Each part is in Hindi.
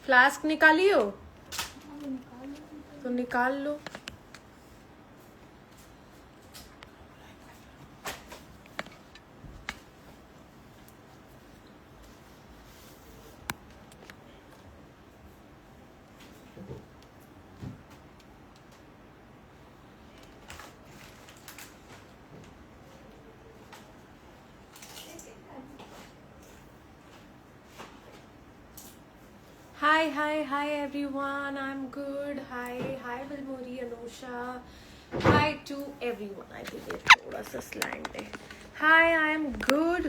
फ्लास्क निकाली हो तो निकाल लो. Hi everyone, I'm good. Hi Bilmuri, Anusha. Hi to everyone. I think ये थोड़ा सा slant है. Hi, I'm good.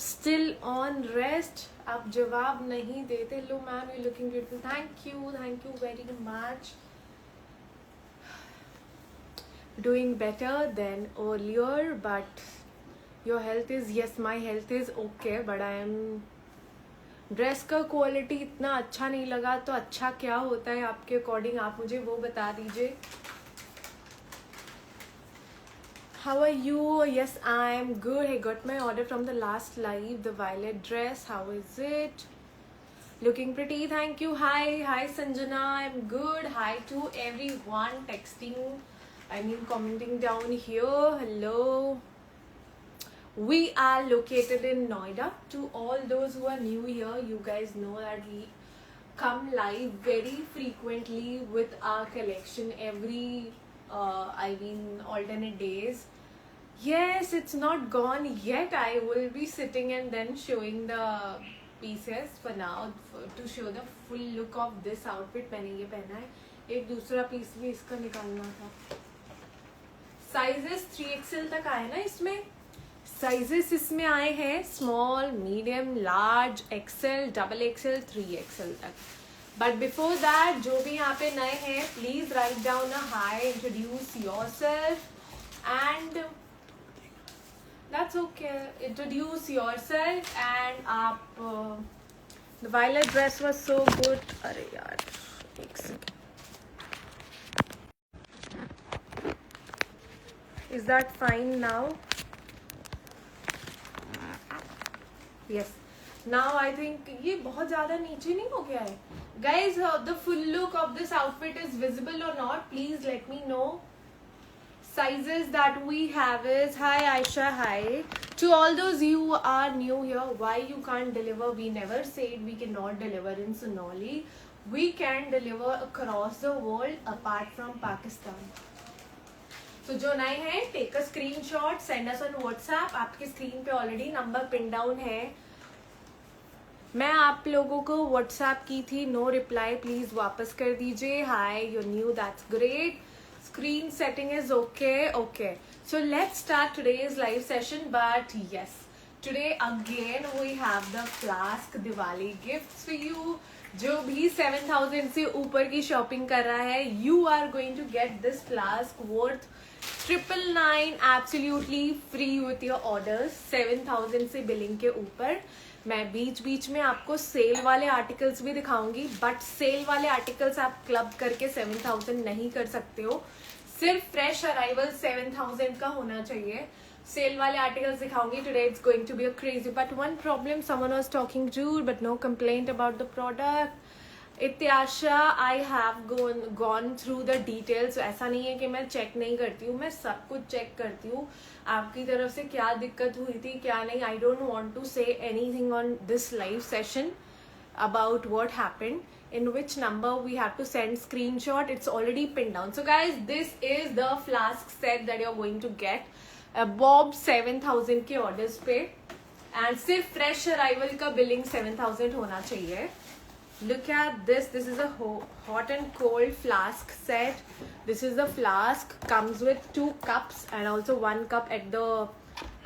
Still on rest. आप जवाब नहीं देते. Hello ma'am, you're looking beautiful. Thank you very much. Doing better than earlier, but your health is, yes, my health is okay, but I am. Dress का क्वालिटी इतना अच्छा नहीं लगा तो अच्छा क्या होता है आपके अकॉर्डिंग, आप मुझे वो बता दीजिए. How are you? Yes I am good. I got my order from the last live, the violet dress. How is it? Looking pretty. Thank you. Hi Sanjana. I am good. Hi to everyone texting, I mean commenting down here. Hello. We are located in Noida. To all those who are new here, you guys know that we come live very frequently with our collection every alternate days. Yes, it's not gone yet. I will be sitting and then showing the pieces for now, to show the full look of this outfit. मैंने ये पहना है. एक दूसरा पीस भी इसका निकालना था. साइजेस 3XL तक आए ना इसमें. साइजेस इसमें आए हैं small, medium, large, XL, double XL, 3XL तक. बट बिफोर दैट जो भी यहाँ पे नए हैं, please write down a hi, introduce yourself and that's okay. Introduce yourself and आप. The violet dress was so good. अरे यार एक second. Is that fine now? Yes. Now I think ये बहुत ज़्यादा नीचे नहीं हो गया है. Guys, the full look of this outfit is visible or not? Please let me know. Sizes that we have is, hi Aisha, hi. To all those you are new here, why you can't deliver? We never said we cannot deliver in Sonali. We can deliver across the world apart from Pakistan. So जो नए हैं, take a screenshot, send us on WhatsApp. आपके स्क्रीन पे ऑलरेडी नंबर पिन डाउन है. मैं आप लोगों को WhatsApp की थी, नो रिप्लाई, प्लीज वापस कर दीजिए. Hi, you new, that's great. Screen setting is okay. So let's start today's live session. But yes, today again we have the flask Diwali gifts for you. जो भी 7,000 से ऊपर की शॉपिंग कर रहा है, you are going to get this flask worth 999 absolutely free with your order. 7,000 से बिलिंग के ऊपर. मैं बीच बीच में आपको सेल वाले आर्टिकल्स भी दिखाऊंगी, बट सेल वाले आर्टिकल्स आप क्लब करके 7,000 नहीं कर सकते हो. सिर्फ फ्रेश अराइवल 7,000 का होना चाहिए. सेल वाले आर्टिकल्स दिखाऊंगी. Today it's going to be a crazy. But one problem, someone was talking rude but no complaint about the product. इत्याशा, I have gone through the details. ऐसा नहीं है कि मैं चेक नहीं करती हूँ, मैं सब कुछ चेक करती हूँ. आपकी तरफ से क्या दिक्कत हुई थी, क्या नहीं, I don't want to say anything on this live session about what happened. In which number we have to send screenshot, it's already pinned down. So guys, this is the flask set that you're going to get above 7,000 के orders पे, and सिर्फ fresh arrival का billing 7,000 होना चाहिए. Look at this. This is a hot and cold flask set. This is the flask, comes with 2 cups and also 1 cup at the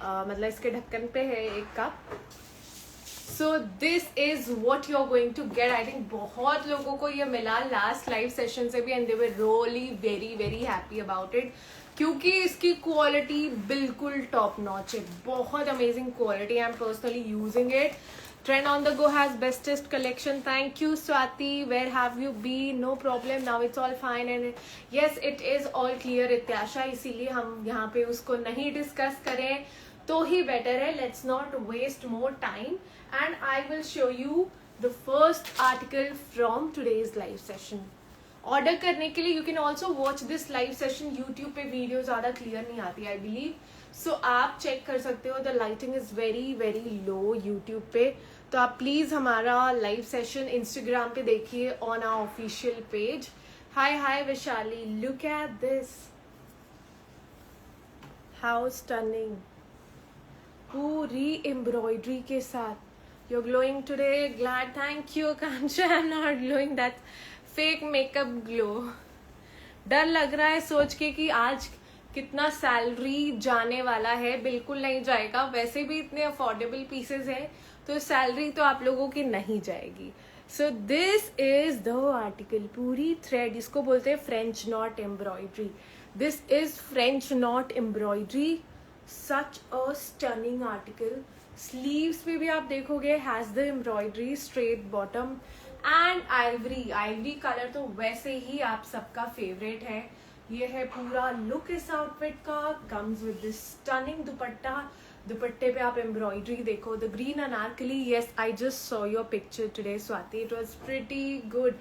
मतलब इसके ढक्कन पे है 1 cup. So this is what you're going to get. I think बहुत लोगों को ये मिला लास्ट लाइव सेशन से भी, and they were really very happy about it. क्योंकि इसकी क्वालिटी बिल्कुल टॉप नॉच है. बहुत amazing quality. I am personally using it. Trend on the go has bestest collection. Thank you Swati. Where have you been? No problem. Now it's all fine and yes, it is all clear. इत्याशा, इसीलिए हम यहाँ पे उसको नहीं डिस्कस करें तो ही बेटर है. Let's not waste more time and I will show you the first article from today's live session. Order करने के लिए you can also watch this live session. YouTube पे वीडियो ज़्यादा क्लियर नहीं आती आई बिलीव, सो आप चेक कर सकते हो. The lighting is very very low YouTube पे. तो आप प्लीज़ हमारा लाइव सेशन इंस्टाग्राम पे देखिए on our official page. Hi hi Vaishali, look at this, how stunning. पूरी एम्ब्रॉयडरी के साथ. You're glowing today. Glad. Thank you, Kansha. I'm not glowing. That's fake makeup glow. डर लग रहा है सोच के कि आज कितना सैलरी जाने वाला है. बिल्कुल नहीं जाएगा. वैसे भी इतने अफोर्डेबल पीसेस हैं तो सैलरी तो आप लोगों की नहीं जाएगी. So this is the article. पूरी थ्रेड, इसको बोलते हैं French not embroidery. This is French not embroidery. Such a stunning article. Sleeves पे भी आप देखोगे has the embroidery, straight bottom and Ivory. Ivory colour तो वैसे ही आप सबका फेवरेट है. ये है पूरा लुक इस आउटफिट का. कम्स विद दिस स्टनिंग दुपट्टा. दुपट्टे पे आप एम्ब्रॉयडरी देखो. The green Anarkali. Yes, I just saw your picture today Swati. It was pretty good.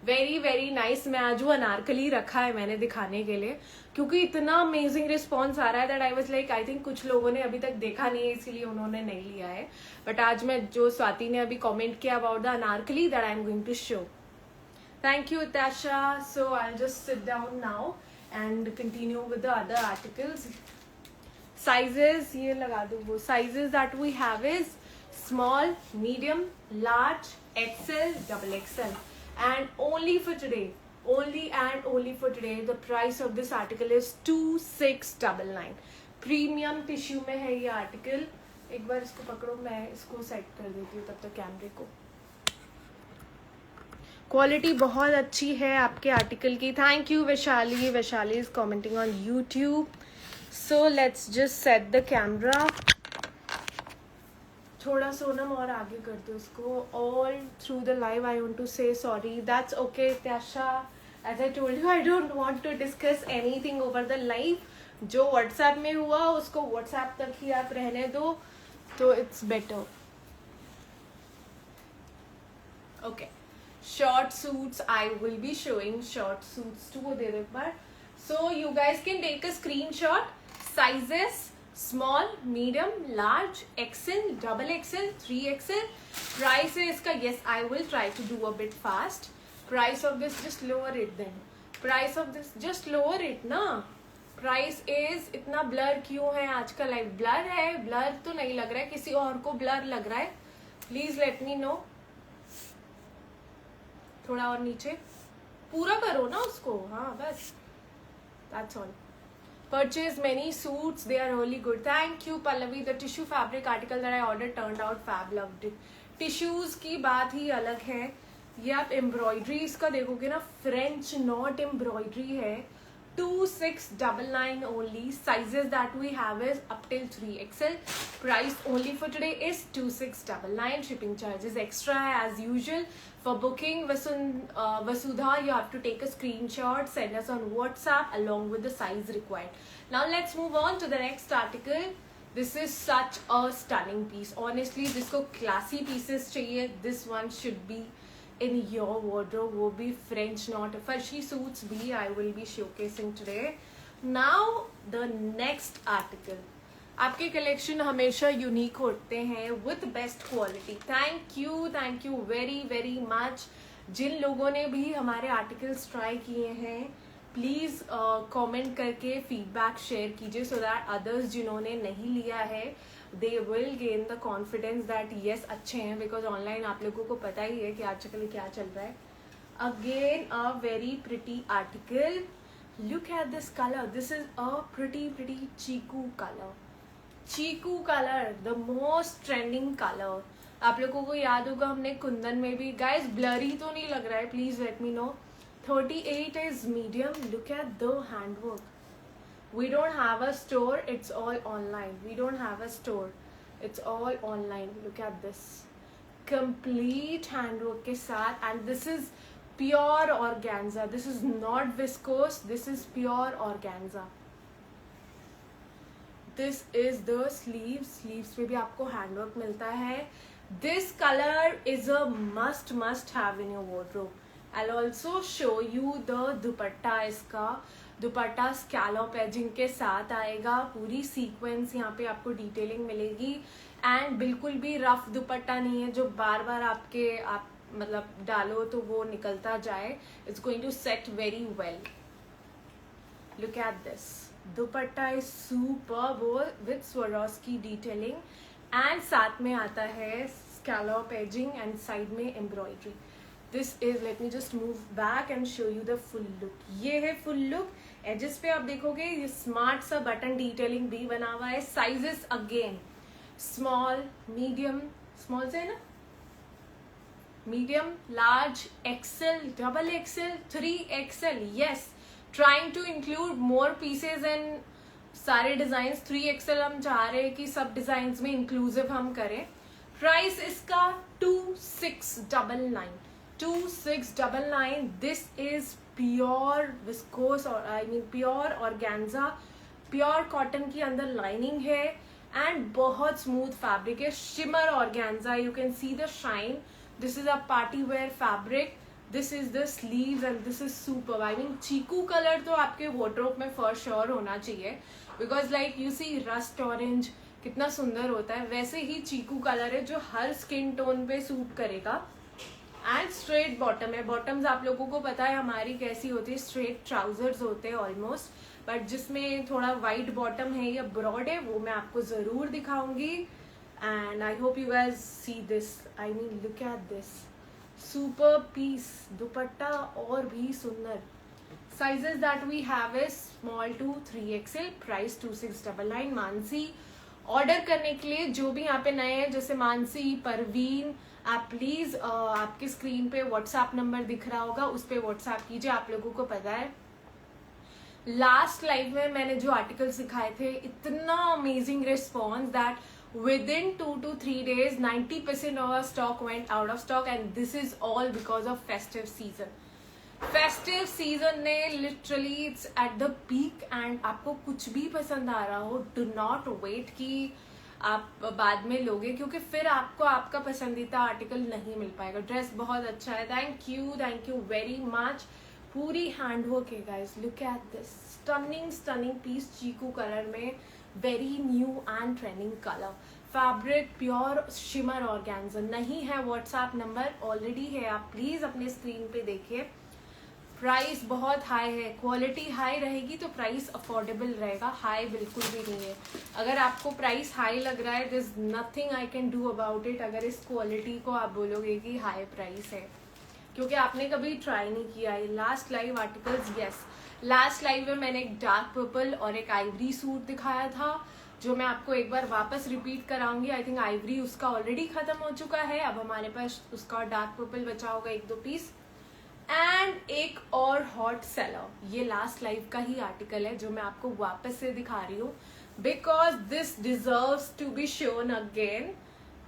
Very very nice. मैं आज वो अनारकली रखा है मैंने दिखाने के लिए क्योंकि इतना अमेजिंग रिस्पॉन्स आ रहा है that I was like I think कुछ लोगों ने अभी तक देखा नहीं है इसीलिए उन्होंने नहीं लिया है. बट आज मैं जो स्वाति ने अभी कमेंट किया about the anarkali that I am going to show. Thank you Tasha. So I just sit down now and continue with the other articles. Sizes ये लगा दो. वो sizes that we have is small, medium, large, XL, double XL. And only for today, only and only for today, the price of this article is 2699. Premium tissue में है ये आर्टिकल. एक बार इसको पकड़ो, मैं इसको सेट कर देती हूँ तब तक कैमरे को. क्वालिटी बहुत अच्छी है आपके आर्टिकल की. Thank you Vaishali. Vaishali is commenting on YouTube. So let's just set the camera. थोड़ा सोनम और आगे कर दो इसको. All through the live I want to say sorry. That's okay त्याशा. As I told you I don't want to discuss anything over the live. जो व्हाट्सएप में हुआ उसको व्हाट्सएप तक ही आप रहने दो तो it's better. Okay, short suits I will be showing short suits too. वो दे दो एक बार. So you guys can take a screenshot. Sizes small, medium, large, XL, double XL, 3XL. Price है इसका. Yes, I will try to do a bit fast. Price of this just lower it then. Price of this just lower it ना. Price is. इतना ब्लर क्यों है आज का लाइव? ब्लर है? ब्लर तो नहीं लग रहा है. किसी और को ब्लर लग रहा है? Please let me no. थोड़ा और नीचे पूरा करो ना उसको. हाँ बस, that's all. Purchase many suits, they are really good. Thank you Pallavi. The tissue fabric article that I ordered turned out fab. Loved it. Tissues की बात ही अलग है. ये आप एम्ब्रॉयडरी इसका देखोगे ना, फ्रेंच नॉट एम्ब्रॉयडरी है. 2699 only. Sizes that we have is up till 3XL. Price only for today is 2699. Shipping charges extra as usual. For booking Vasudha, you have to take a screenshot, send us on WhatsApp along with the size required. Now let's move on to the next article. This is such a stunning piece. Honestly, जिसको classy pieces चाहिए, this one should be in your wardrobe. वो भी French knot फर्शी suits भी I will be showcasing today. Now the next article. आपके कलेक्शन हमेशा यूनिक होते हैं with best quality. Thank you very very much. जिन लोगों ने भी हमारे आर्टिकल्स ट्राई किए हैं प्लीज़ कमेंट करके फीडबैक शेयर कीजिए सो दैट अदर्स जिन्होंने नहीं लिया है they will gain the confidence that yes अच्छे हैं. बिकॉज ऑनलाइन आप लोगों को पता ही है कि आजकल क्या चल रहा है. Again a very pretty article. Look at this colour. This is a pretty chikoo colour. Chikoo colour, the most trending colour. आप लोगों को याद होगा हमने कुंदन में भी. गाइस ब्लरी तो नहीं लग रहा है? Please let me know. 38 is medium. Look at the handwork. We don't have a store, it's all online. We don't have a store, it's all online. Look at this complete handwork के साथ. And this is pure organza. This is not viscose, this is pure organza. This is the sleeves. Sleeves में भी आपको हैंडवर्क मिलता है. This color is a must have in your wardrobe. I'll also show you the दुपट्टा. इसका दुपट्टा स्कैलप एजिंग के साथ आएगा, पूरी सीक्वेंस यहाँ पे आपको डिटेलिंग मिलेगी. एंड बिल्कुल भी रफ दुपट्टा नहीं है जो बार बार आप मतलब डालो तो वो निकलता जाए. It's going to set very well. Look at this. Dupatta is super with Swarovski detailing and साथ में आता है स्कैलप एजिंग एंड साइड में embroidery. This is, let me just move back and show you the full look. ये है फुल लुक. एजेस पे आप देखोगे ये स्मार्ट सा बटन डिटेलिंग भी बना हुआ है. Sizes again small, medium, small से है ना, medium, large, XL, double XL, 3XL. Yes, trying to include more pieces and सारे डिजाइन 3XL हम चाह रहे हैं कि सब डिजाइन में इंक्लूसिव हम करें. प्राइस इसका 2699. 2699. दिस इज प्योर विस्कोस और I mean pure organza, pure cotton की अंदर लाइनिंग है एंड बहुत स्मूथ फैब्रिक है. Shimmer organza, you can see the shine. This is a party wear fabric. This is the sleeves and this is super. I mean chikoo colour तो आपके वार्डरोब में फॉर श्योर होना चाहिए, because like you see rust orange कितना सुंदर होता है, वैसे ही चीकू कलर है जो हर स्किन टोन पे सूट करेगा. एंड स्ट्रेट बॉटम है. बॉटम्स आप लोगों को पता है हमारी कैसी होती है, स्ट्रेट ट्राउजर्स होते हैं ऑलमोस्ट, बट जिसमें थोड़ा वाइड बॉटम है या ब्रॉड है वो मैं आपको जरूर दिखाऊंगी. And I hope you guys see this. I mean look at this super piece. Dupatta और भी सुंदर. Sizes that we have is small to 3XL. Price 2699. Mansi, order करने के लिए जो भी यहाँ पे नए हैं जैसे मानसी, परवीन, आप प्लीज आपके स्क्रीन पे व्हाट्सएप नंबर दिख रहा होगा, उस पे व्हाट्सएप कीजिए. आप लोगों को पता है लास्ट लाइव में मैंने जो आर्टिकल सिखाए थे, इतना amazing response that within 2 to 3 days 90% of our stock went out of stock, and this is all because of festive season. Festive season ने literally it's at the peak, and आपको कुछ भी पसंद आ रहा हो, do not wait कि आप बाद में लोगे, क्योंकि फिर आपको आपका पसंदीदा आर्टिकल नहीं मिल पाएगा. ड्रेस बहुत अच्छा है. Thank you very much. पूरी हैंडवर्क है guys. Look at this stunning piece चीकू कलर में, very new and trending colour. Fabric pure shimmer organza. नहीं है व्हाट्सएप नंबर, ऑलरेडी है, आप प्लीज अपने स्क्रीन पे देखिए. प्राइस बहुत हाई है. क्वालिटी हाई रहेगी तो प्राइस अफोर्डेबल रहेगा. हाई बिल्कुल भी नहीं है. अगर आपको प्राइस हाई लग रहा है, this nothing I can do about it. अगर इस क्वालिटी को आप बोलोगे कि हाई प्राइस है, क्योंकि आपने कभी ट्राई नहीं किया है. Last live articles, yes, last live में मैंने एक डार्क पर्पल और एक आइवरी सूट दिखाया था, जो मैं आपको एक बार वापस रिपीट कराऊंगी. आई थिंक आइवरी उसका ऑलरेडी खत्म हो चुका है. अब हमारे पास उसका डार्क पर्पल बचा होगा 1-2 पीस. एंड एक और हॉट सेलर, ये लास्ट लाइव का ही आर्टिकल है जो मैं आपको वापस से दिखा रही हूँ, because this deserves to be shown again.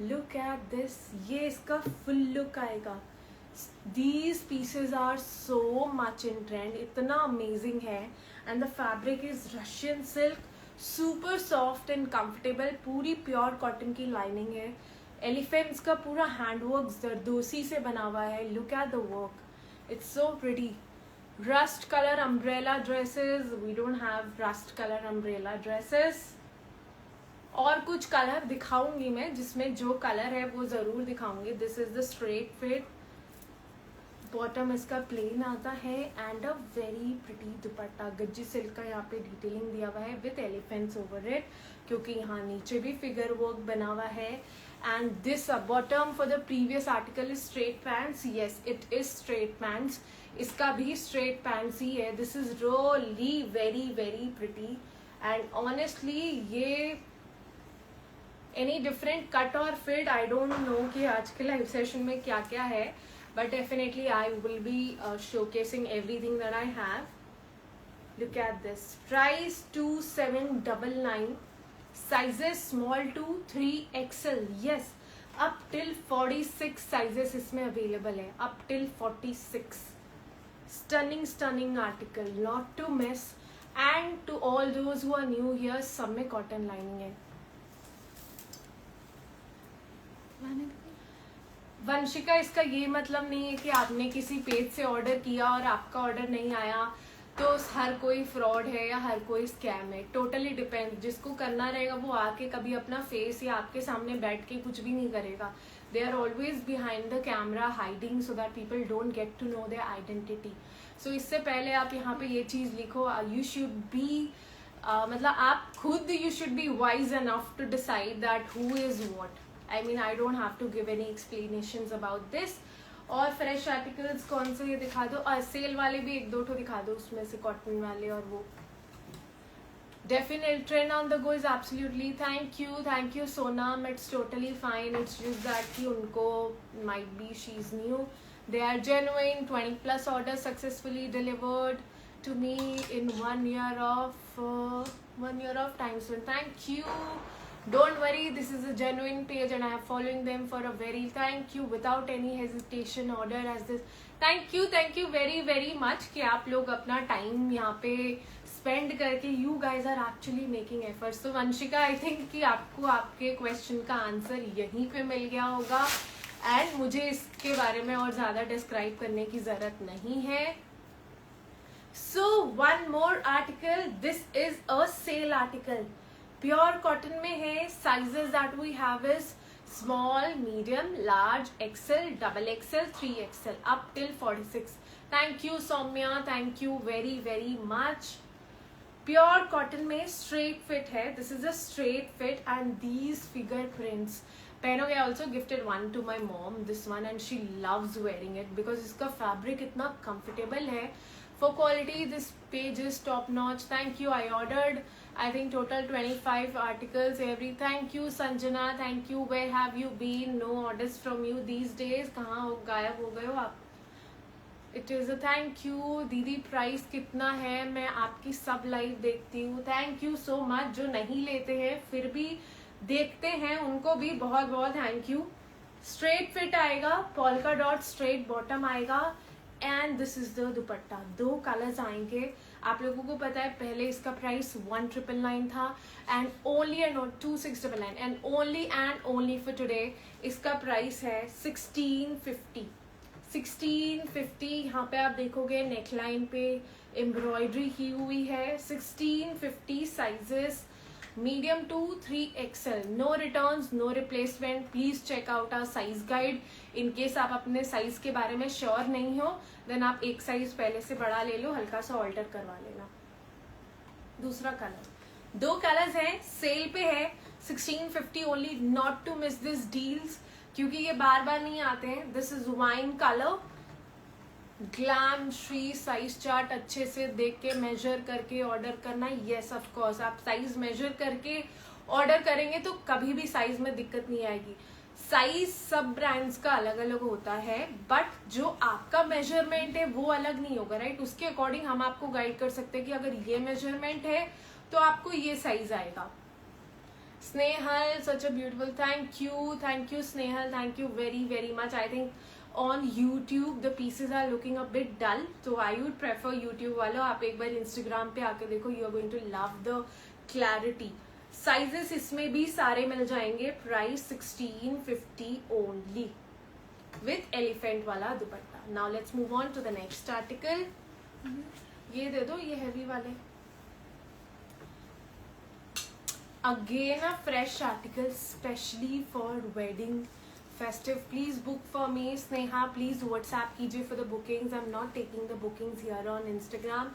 Look at this. ये इसका फुल लुक आएगा. These pieces are so much in trend. इतना अमेजिंग है. And the fabric is Russian silk, super soft and comfortable. पूरी प्योर कॉटन की लाइनिंग है. एलिफेंट्स का पूरा हैंडवर्क जरदोसी से बना हुआ है. Look at the work, it's so pretty. Rust colour umbrella dresses. We don't have rust colour umbrella dresses. और कुछ कलर दिखाऊंगी मैं, जिसमें जो कलर है वो जरूर दिखाऊंगी. This is the straight fit. Bottom इसका प्लेन आता है and a very pretty dupatta. Gajji silk का यहाँ पे डिटेलिंग दिया हुआ है विथ एलिफेंट्स ओवर इट, क्योंकि यहाँ नीचे भी फिगर वर्क बना हुआ है. And this bottom for the previous article is straight pants. Yes, it is straight pants. इसका भी स्ट्रेट पैंट्स ही है. This is really very very pretty. And honestly ये एनी डिफरेंट कट और फिट, आई डोंट नो कि आज के लाइव सेशन में क्या क्या है, but definitely I will be showcasing everything that I have. Look at this. Price 2799. Sizes small to 3XL. Yes, up till 46 sizes इसमें available है. Up till 46. Stunning article, not to miss. And to all those who are new here, सब में cotton lining है. वंशिका, इसका ये मतलब नहीं है कि आपने किसी पेज से ऑर्डर किया और आपका ऑर्डर नहीं आया तो हर कोई फ्रॉड है या हर कोई स्कैम है. Totally depend. जिसको करना रहेगा वो आके कभी अपना फेस या आपके सामने बैठ के कुछ भी नहीं करेगा. They are always behind the camera hiding so that people don't get to know their identity. So इससे पहले आप यहाँ पे ये चीज लिखो, यू शुड बी मतलब आप खुद you should be wise enough to decide that who is what. I mean, I don't have to give any explanations about this. और फ्रेश आर्टिकल्स कौन से ये दिखा दो, सेल वाले भी एक दो ठो दिखा दो उसमें से, कॉटन वाले. और वो definite trend on the go is absolutely. Thank you Sonam. It's totally fine. It's just that कि उनको might be she is new. They are genuine. 20+ order successfully delivered to me in 1 year of time spent. Thank you. Don't worry, this is a genuine page and I am following them for a very thank you without any hesitation. Order as this. Thank you very much कि आप लोग अपना टाइम यहाँ पे स्पेंड करके you guys are actually making efforts. So Vanshika, I think कि आपको आपके क्वेश्चन का आंसर यहीं पे मिल गया होगा एंड मुझे इसके बारे में और ज़्यादा डिस्क्राइब करने की ज़रूरत नहीं है. So one more article. This is a sale article. Pure cotton में है. Sizes that we have is small, medium, large, XL, double XL, 3XL up till 46. Thank you Soumya. Thank you very much. Pure cotton में स्ट्रेट फिट है. This is a straight fit and these figure prints. पहनोगे. I also gifted one to my mom, this one, and she loves wearing it because इसका फैब्रिक इतना कंफर्टेबल है. For quality, this page is top notch. Thank you. I ordered, I think, total 25 articles. Thank you, Sanjana. Thank you. Where have you been? No orders from you these days. कहाँ हो, गायब हो गए हो आप? It is a thank you. दीदी प्राइस कितना है? मैं आपकी सब लाइव देखती हूँ. Thank you so much. जो नहीं लेते हैं फिर भी देखते हैं उनको भी बहुत बहुत थैंक यू. स्ट्रेट फिट आएगा, पोल्का डॉट स्ट्रेट बॉटम आएगा and this is the dupatta. 2 colours आएंगे. आप लोगों को पता है पहले इसका प्राइस 1999 था and only and 2699 and only for today इसका प्राइस है 1650. 1650. यहाँ पे आप देखोगे नेकलाइन पे एम्ब्रॉयडरी की हुई है. 1650. Sizes medium to 3XL. No returns, no replacement. Please check out our size guide. In case आप अपने साइज के बारे में श्योर नहीं हो देन आप एक साइज पहले से बड़ा ले लो, हल्का सा ऑल्टर करवा लेना. दूसरा कलर. 2 कलर्स हैं, सेल पे है. 1650 only. Not to miss this deals क्योंकि ये बार बार नहीं आते हैं. This is wine colour. Glam Shri size chart अच्छे से देख के मेजर करके ऑर्डर करना. Yes of course. आप साइज मेजर करके ऑर्डर करेंगे तो कभी भी साइज में दिक्कत नहीं आएगी. साइज सब ब्रांड्स का अलग अलग होता है बट जो आपका मेजरमेंट है वो अलग नहीं होगा, राइट. उसके अकॉर्डिंग हम आपको गाइड कर सकते हैं कि अगर ये मेजरमेंट है तो आपको ये साइज आएगा. Snehal, such a beautiful. Thank you Snehal. Thank you very much. I think on YouTube the pieces are looking a bit dull, so I would prefer YouTube वालों आप एक बार Instagram पे आके देखो. You are going to love the clarity. Sizes इसमें भी सारे मिल जाएंगे. Price 1650 only with elephant वाला दुपट्टा. Now let's move on to the next article. ये दे दो, ये heavy वाले. Again a fresh article specially for wedding festive. Please book for me. Sneha, please WhatsApp कीजिए for the bookings. I'm not taking the bookings here on Instagram.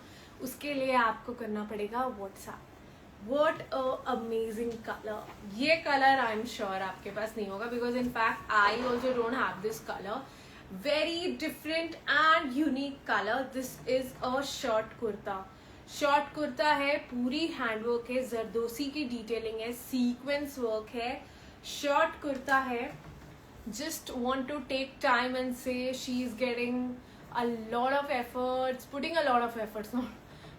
उसके लिए आपको करना पड़ेगा WhatsApp. What a amazing color. ये कलर आई एम श्योर आपके पास नहीं होगा because in fact I also don't have this color. Very different and unique color. This is a short kurta. Short kurta है, पूरी हैंडवर्क है, जरदोसी की डिटेलिंग है, सीक्वेंस वर्क है. शॉर्ट कुर्ता है. Just want to take time and say she is getting a lot of efforts, putting a lot of efforts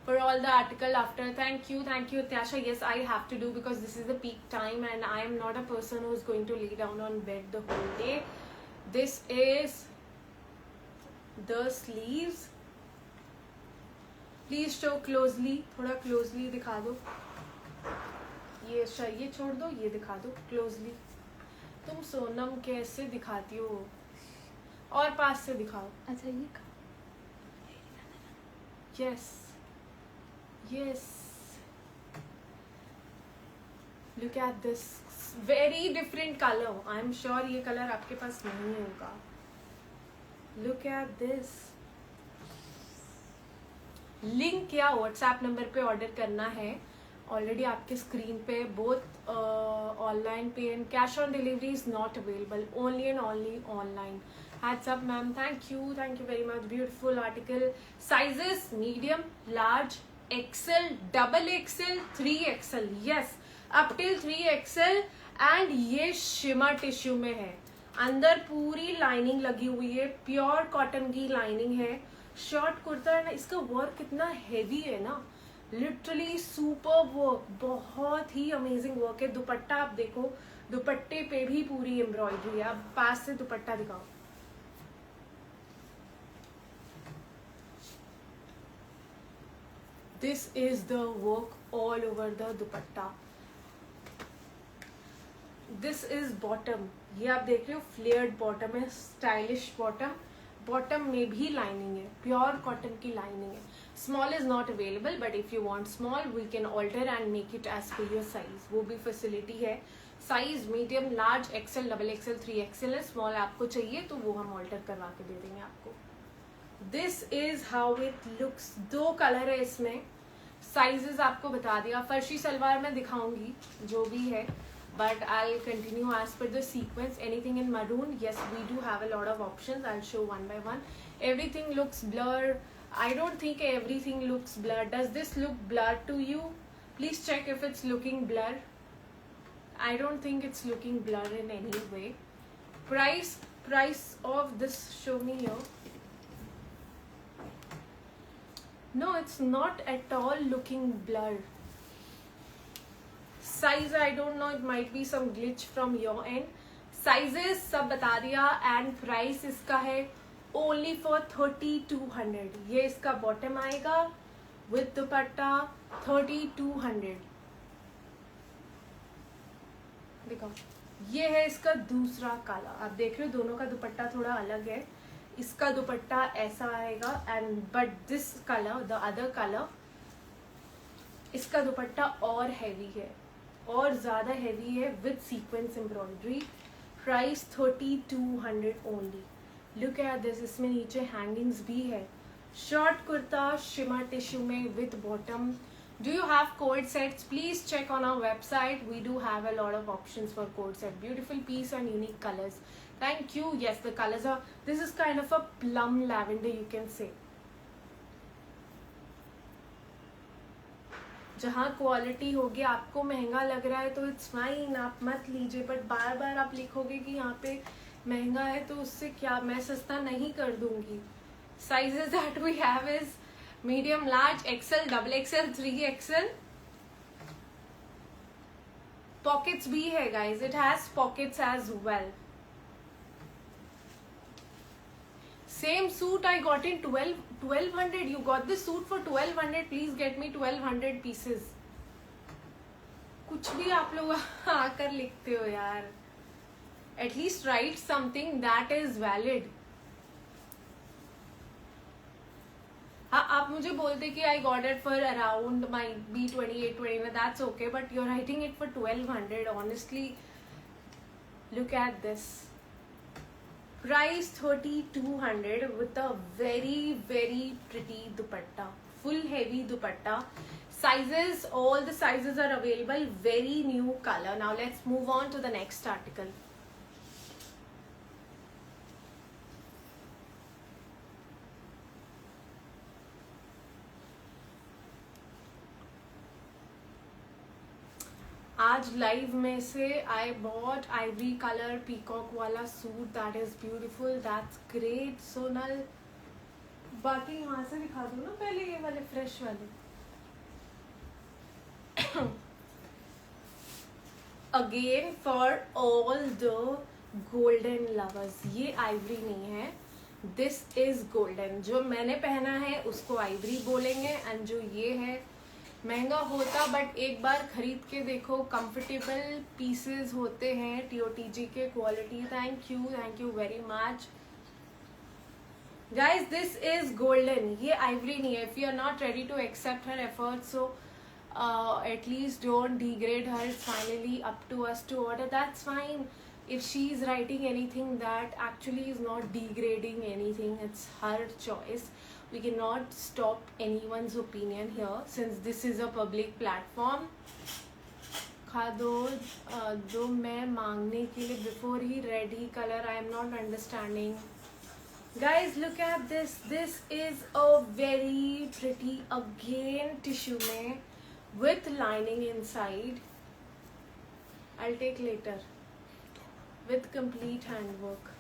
for all the article after. Thank you Tyasha. Yes, I have to do because this is the peak time and I am not a person who is going to lay down on bed the whole day. This is the sleeves. Please show closely. थोड़ा closely दिखा दो. ये छोड़ दो, ये दिखा दो closely. तुम सोनम कैसे दिखाती हो और पास से दिखाओ। अच्छा ये yes yes, look at this very different colour. I am sure ये कलर आपके पास नहीं होगा। Look at this. लिंक या व्हाट्सएप नंबर पे ऑर्डर करना है, ऑलरेडी आपके स्क्रीन पे। बोथ ऑनलाइन पे and cash on delivery is not available, only and only online. Hats up ma'am, thank you very much. Beautiful article. Sizes medium, large, XL, double XL, 3XL, yes up till 3XL। And ये शिमर टिश्यू में है, अंदर पूरी लाइनिंग लगी हुई है, प्योर कॉटन की लाइनिंग है। शॉर्ट कुर्ता है ना, इसका वर्क कितना हेवी है ना, लिटरली सुपर वर्क, बहुत ही अमेजिंग वर्क है। दुपट्टा आप देखो, दुपट्टे पे भी पूरी एम्ब्रॉयडरी है। आप पास से दुपट्टा दिखाओ। This is the work all over the dupatta. This is bottom, ये आप देख रहे हो फ्लेयर्ड बॉटम है, स्टाइलिश बॉटम। बॉटम में भी लाइनिंग है, प्योर कॉटन की लाइनिंग है। Small is not available, but if you want small we can alter and make it as per your size, वो भी फैसिलिटी है। Size medium, large, XL, double XL, 3XL है। स्मॉल आपको चाहिए तो वो हम ऑल्टर करवा के दे देंगे आपको। This is how it looks. 2 colour है इसमें, साइजेस आपको बता दिया। फर्शी सलवार में दिखाऊंगी जो भी है, but I'll continue as per the sequence. Anything in maroon, yes, we do have a lot of options. I'll show one by one. Everything looks blurred. I don't think everything looks blurred. Does this look blurred to you? Please check if it's looking blurred. I don't think it's looking blurred in any way. Price of this, show me here. No, it's not at all looking blurred. Size I don't know, it might be some glitch from your end. Sizes सब बता दिया एंड प्राइस इसका है ओनली फॉर 3200। ये इसका बॉटम आएगा विथ दुपट्टा 3200। देखो ये है इसका दूसरा काला, आप देख रहे हो दोनों का दुपट्टा थोड़ा अलग है। इसका दुपट्टा ऐसा आएगा and but this colour, the other colour, इसका दुपट्टा और हैवी है, और ज्यादा हैवी है with sequence embroidery. Price 3200 only. Look at this, इसमें नीचे हैंगिंग्स भी है। शॉर्ट कुर्ता शिमर टिश्यू में with bottom. Do you have code sets? Please check on our website, we do have a lot of options for code set. Beautiful piece and unique colours. Thank you. Yes, the colours are, this is kind of a plum lavender you can say. जहाँ क्वालिटी होगी, आपको महंगा लग रहा है तो इट्स फाइन, आप मत लीजिए, बट बार बार आप लिखोगे कि यहाँ पे महंगा है तो उससे क्या, मैं सस्ता नहीं कर दूंगी। Sizes that we have is medium, large, XL, double XL, 3XL। Pockets भी है guys, it has pockets as well. Same suit I got in 1200. You got this suit for 1200. Please get me 1200 pieces. कुछ भी आप लोग आकर लिखते हो यार. At least write something that is valid. हाँ, आप मुझे बोलते कि I got it for around might be 28, that's okay, but you're writing it for 1200. Honestly, look at this. Price 3200 with a very very pretty dupatta, full heavy dupatta. Sizes, all the sizes are available. Very new color. Now let's move on to the next article. आज लाइव में से I bought ivory colour peacock वाला suit, that is beautiful, that's great Sonal. बाकी यहाँ से दिखा दो ना पहले ये वाले फ्रेश वाले. Again for all the golden lovers, ये आइवरी नहीं है, दिस इज गोल्डन. जो मैंने पहना है उसको आइवरी बोलेंगे, एंड जो ये है महंगा होता बट एक बार खरीद के देखो, कंफर्टेबल पीसेस होते हैं TOTG के. Quality, thank you very much. Guys, this is golden. ये ivory नहीं है. If you are not ready to accept her efforts, so at least don't degrade her. It's finally up to us to order. That's fine. If she is writing anything that actually is not degrading anything, it's her choice. We cannot stop anyone's opinion here since this is a public platform. खा दो मैं मांगने के लिए before he read he color. I am not understanding. Guys, look at this. This is a very pretty again tissue में with lining inside. I'll take later. With complete handwork.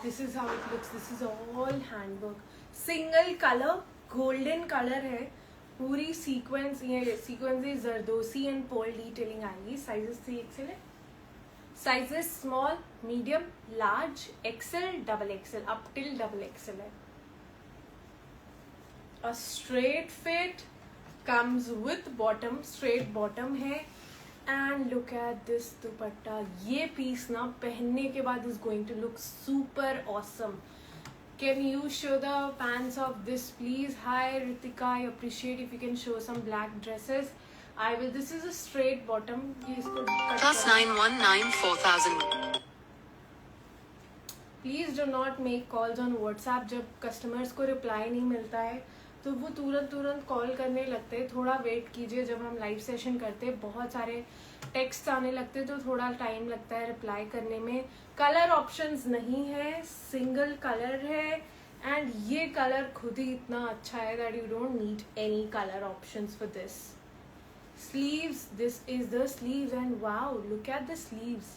This is how it looks. This is all handwork. Single color, golden color है. पूरी sequence ये sequence है जरदोसी and pearl detailing आएगी. Sizes 3XL है. Sizes small, medium, large, XL, double XL, up till double XL है. A straight fit comes with bottom, straight bottom है. And look at this दुपट्टा. ये पीस ना पहनने के बाद is going to look super awesome. Can you show the pants of this please? Hi Ritika, I appreciate if you can show some black dresses. I will. This is a straight bottom. ये इसको +919 4000. Please do not make calls on WhatsApp. जब customers को reply नहीं मिलता है तो वो तुरंत कॉल करने लगते हैं. थोड़ा वेट कीजिए. जब हम लाइव सेशन करते हैं बहुत सारे टेक्स्ट आने लगते हैं तो थोड़ा टाइम लगता है रिप्लाई करने में. कलर ऑप्शंस नहीं है, सिंगल कलर है. एंड ये कलर खुद ही इतना अच्छा है that you don't need any colour options for this. Sleeves, this is the sleeves and wow look at the sleeves.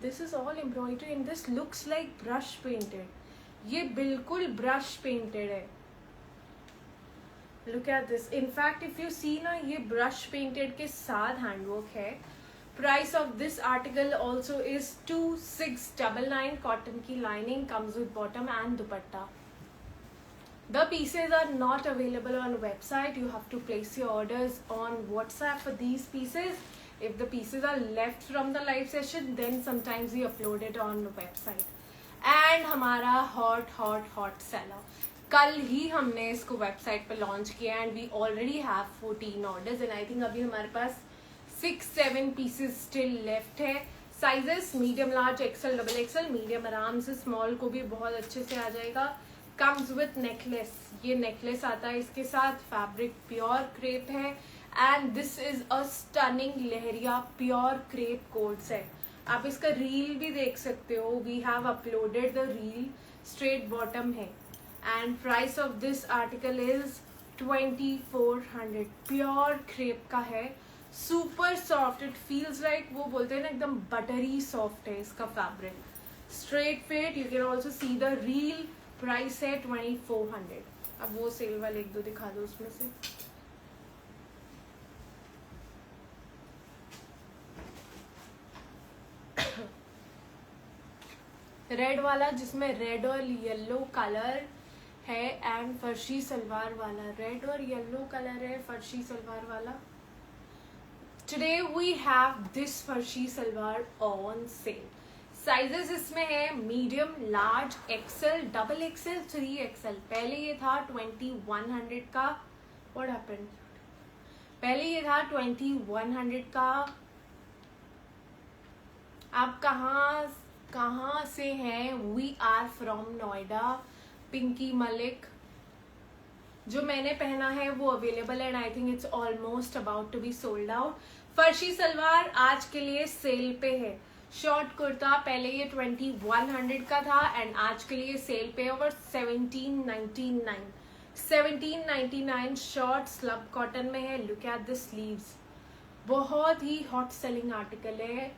This is all embroidery and this looks like brush painted. ये बिल्कुल ब्रश पेंटेड है. Look at this. In fact, if you see ना ये brush painted के साथ handwork है. Price of this article also is 2699. Cotton की lining comes with bottom and dupatta. The pieces are not available on website. You have to place your orders on WhatsApp for these pieces. If the pieces are left from the live session, then sometimes we upload it on the website. And हमारा hot seller. कल ही हमने इसको वेबसाइट पे लॉन्च किया and we already have 14 orders and I think अभी हमारे पास 6-7 पीसेस स्टिल लेफ्ट है. Sizes medium, large, XL, double XL. Medium आराम से, स्मॉल को भी बहुत अच्छे से आ जाएगा. Comes with necklace. ये नेकलेस आता है इसके साथ. फैब्रिक प्योर क्रेप है and this is a stunning lehariya pure crepe coat set. आप इसका रील भी देख सकते हो. We have uploaded the reel. Straight bottom है. And price of this article is 2400. Pure crepe का है. Super soft. It feels like वो बोलते हैं ना एकदम buttery soft है इसका fabric. Straight fit. You can also see the real price है 2400. अब वो सेल वाले एक दो दिखा दो उसमें से. रेड वाला जिसमें रेड और येलो कलर है एंड फर्शी सलवार वाला. रेड और येलो कलर है फर्शी सलवार वाला. Today we have this farshi salwar on sale. Sizes इसमें है medium, large, XL, double XL, 3XL. पहले ये था 2100 का. What happened? पहले ये था 2100 का. आप कहाँ से हैं? We are from Noida. Pinky Malik. जो मैंने पहना है वो अवेलेबल है and I think it's almost about to be sold out. फर्शी सलवार आज के लिए सेल पे है. शॉर्ट कुर्ता पहले ये 2100 का था एंड आज के लिए सेल पे और 1799. 1799 शॉर्ट स्लब कॉटन में है. Look at the sleeves. बहुत ही हॉट सेलिंग आर्टिकल है.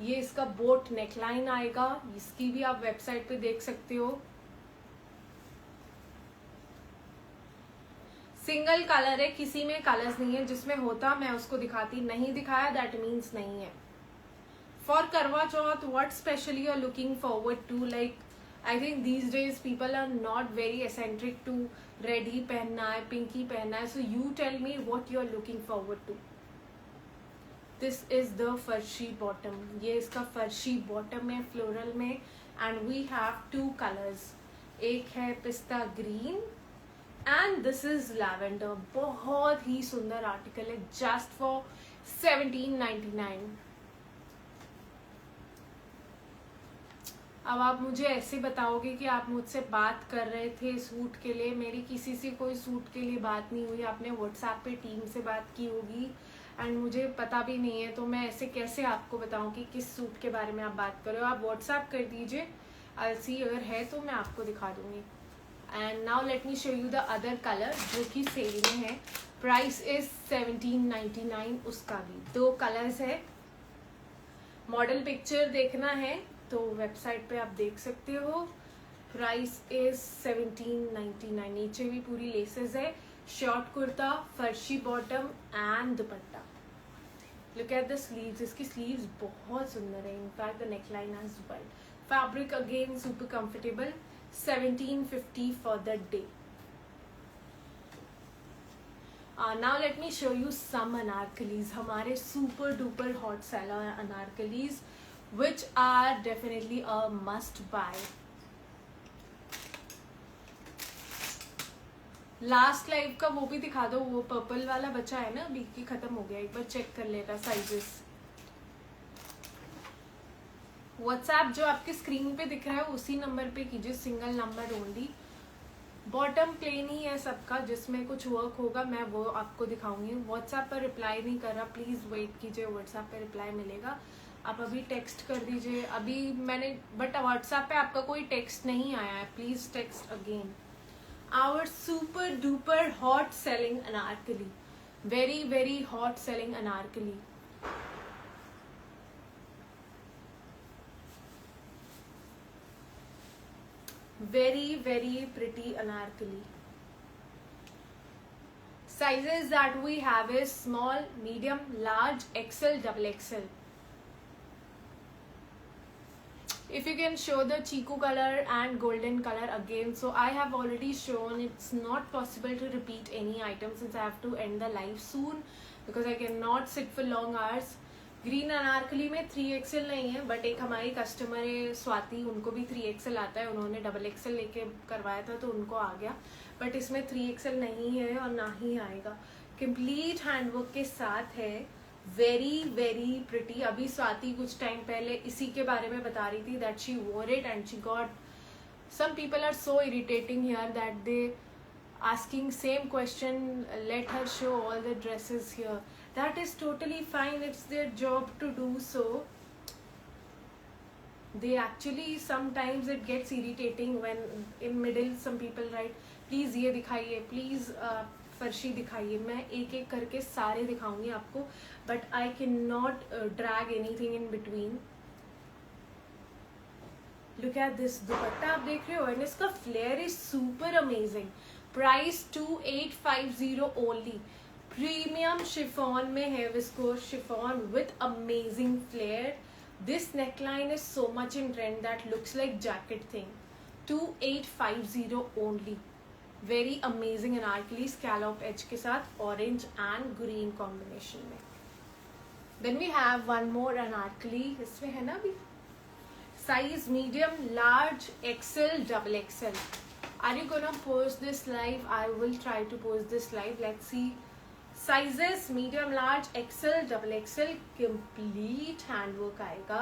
ये इसका बोट नेकलाइन आएगा. इसकी भी आप वेबसाइट पे देख सकते हो. सिंगल कलर है. किसी में कलर्स नहीं है. जिसमें होता मैं उसको दिखाती. नहीं दिखाया दैट मीन्स नहीं है. For Karva Chauth what specially you are looking forward to? Like I think these days people are not very eccentric to red ही पहनना है, पिंक ही पहनना है. So you tell me what you are looking forward to. This is the farshi bottom. ये इसका फर्शी बॉटम है फ्लोरल में. And we have two colours. एक है पिस्ता green and this is lavender. बहुत ही सुंदर आर्टिकल है, जस्ट फॉर 1799. अब आप मुझे ऐसे बताओगे कि आप मुझसे बात कर रहे थे सूट के लिए. मेरी किसी से कोई सूट के लिए बात नहीं हुई. आपने व्हाट्सएप पे टीम से बात की होगी एंड मुझे पता भी नहीं है, तो मैं ऐसे कैसे आपको बताऊं कि किस सूट के बारे में आप बात कर रहे हो. आप व्हाट्सएप कर दीजिए, आई सी अगर है तो मैं आपको दिखा दूंगी. And now let me show you the other colour जो कि सेल में है. Price is 1799. उसका भी 2 कलर्स है. मॉडल पिक्चर देखना है तो वेबसाइट पे आप देख सकते हो. Price is 1799. नीचे भी पूरी लेसेस है. Short kurta, farshi bottom and dupatta. Look at the sleeves. इसकी स्लीव्स बहुत सुंदर है. In fact the neckline as well. Fabric again super comfortable. 1750 for the day. Now let me show you some anarkalis. हमारे super duper hot seller anarkalis which are definitely a must buy. Last live का वो भी दिखा दो. वो पर्पल वाला बचा है ना अभी की, खत्म हो गया. एक बार चेक कर लेगा साइजेस. व्हाट्सएप जो आपके स्क्रीन पे दिख रहा है उसी नंबर पे कीजिए. Single number only. Bottom plain ही है सबका. जिसमें कुछ वर्क होगा मैं वो आपको दिखाऊंगी. व्हाट्सएप पर रिप्लाई नहीं कर रहा, प्लीज वेट कीजिए. व्हाट्सएप पर रिप्लाई मिलेगा. आप अभी टेक्स्ट कर दीजिए. अभी मैंने बट व्हाट्सएप पे आपका कोई टेक्स्ट नहीं आया है. Please text again. Our super duper hot selling anarkali. Very very hot selling anarkali. Very very pretty anarkali. Sizes that we have is small, medium, large, XL, double XL. If you can show the chiku color and golden color again. So I have already shown. It's not possible to repeat any item since I have to end the live soon because I cannot sit for long hours. Green Anarkali में 3XL नहीं है, बट एक हमारी कस्टमर है स्वाति, उनको भी 3XL आता है. उन्होंने डबल XL लेके करवाया था तो उनको आ गया. बट इसमें 3XL नहीं है और ना ही आएगा. कंप्लीट हैंडवर्क के साथ है. Very very pretty. अभी स्वाति कुछ टाइम पहले इसी के बारे में बता रही थी that she wore it and she got. Some people are so irritating here that they asking same question, let her show all the dresses here. That is totally fine. It's their job to do so. They actually sometimes it gets irritating when in middle some people write please ये दिखाइए, please फर्शी दिखाइए. मैं एक एक करके सारे दिखाऊंगी आपको, but I cannot drag anything in between. Look at this दुपट्टा आप देख रहे हो and इसका flare is super amazing. Price 2850 only. Premium chiffon में है, viscose chiffon with amazing flare. This neckline is so much in trend that looks like jacket thing. 2850 only. Very amazing Anarkali scallop edge के साथ orange and green combination में. Then we have one more Anarkali. इसमें है ना अभी size medium, large, XL, double XL. Are you gonna post this live? I will try to post this live. Let's see. Sizes medium, large, XL, double XL. Complete handwork आएगा.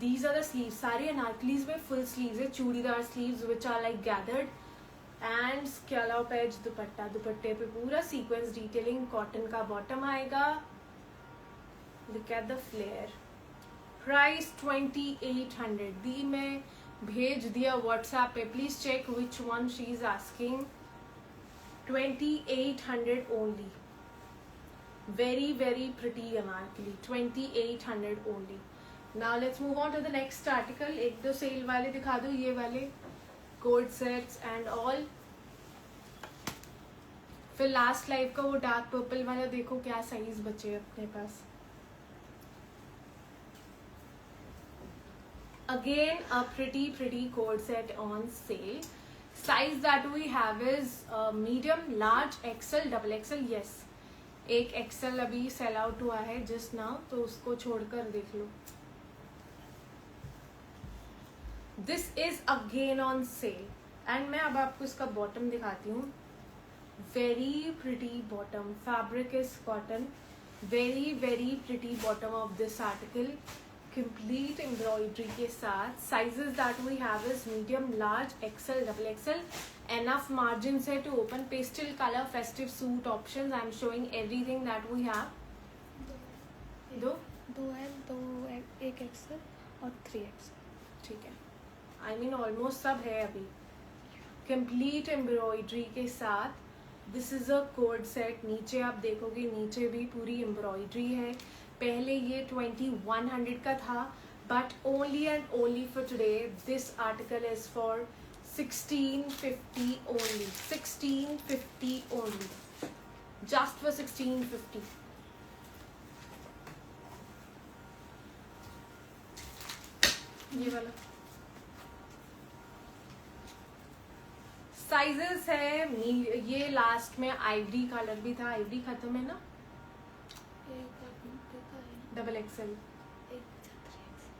These are the sleeves. सारे अनारकलीज में full sleeves है. Churidar sleeves which are like gathered. And scallop edge दुपट्टा. दुपट्टे पे पूरा sequence detailing. Cotton का bottom आएगा. Look at the flare. Price 2800. दी मैं भेज दिया व्हाट्सएप पे. Please check which one she is asking. 2800 only. Very very pretty anarkali. 2800 only. Now let's move on to the next article. एक दो सेल वाले दिखा दो, ये वाले कोड सेट्स एंड ऑल. फिर लास्ट लाइव का वो डार्क पर्पल वाला देखो क्या साइज बचे अपने पास. again a pretty cord set on sale. Size that we have is medium, large, XL, double XL. yes, एक XL अभी सेल आउट हुआ है जस्ट नाउ, तो उसको छोड़कर देख लो. This is again on sale. And मैं अब आपको इसका बॉटम दिखाती हूँ. Very pretty bottom. Fabric is cotton. Very pretty bottom of this article. Complete embroidery के साथ. Sizes that we have is medium, large, XL, double XL. Enough margins है to open. Pastel color festive suit options. I'm showing everything that we have. दो है, एक XL और 3XL. ठीक है. I mean almost सब है अभी. कंप्लीट एम्ब्रॉयडरी के साथ. This is a code set. नीचे आप देखोगे, नीचे भी पूरी एम्ब्रॉयडरी है. पहले ये 2100 का था, but only and only for today this article is for 1650 only. 1650 only. Just for 1650. ये वाला साइजेस है. ये लास्ट में आइवरी कलर भी था. आइवरी खत्म है ना. Double XL,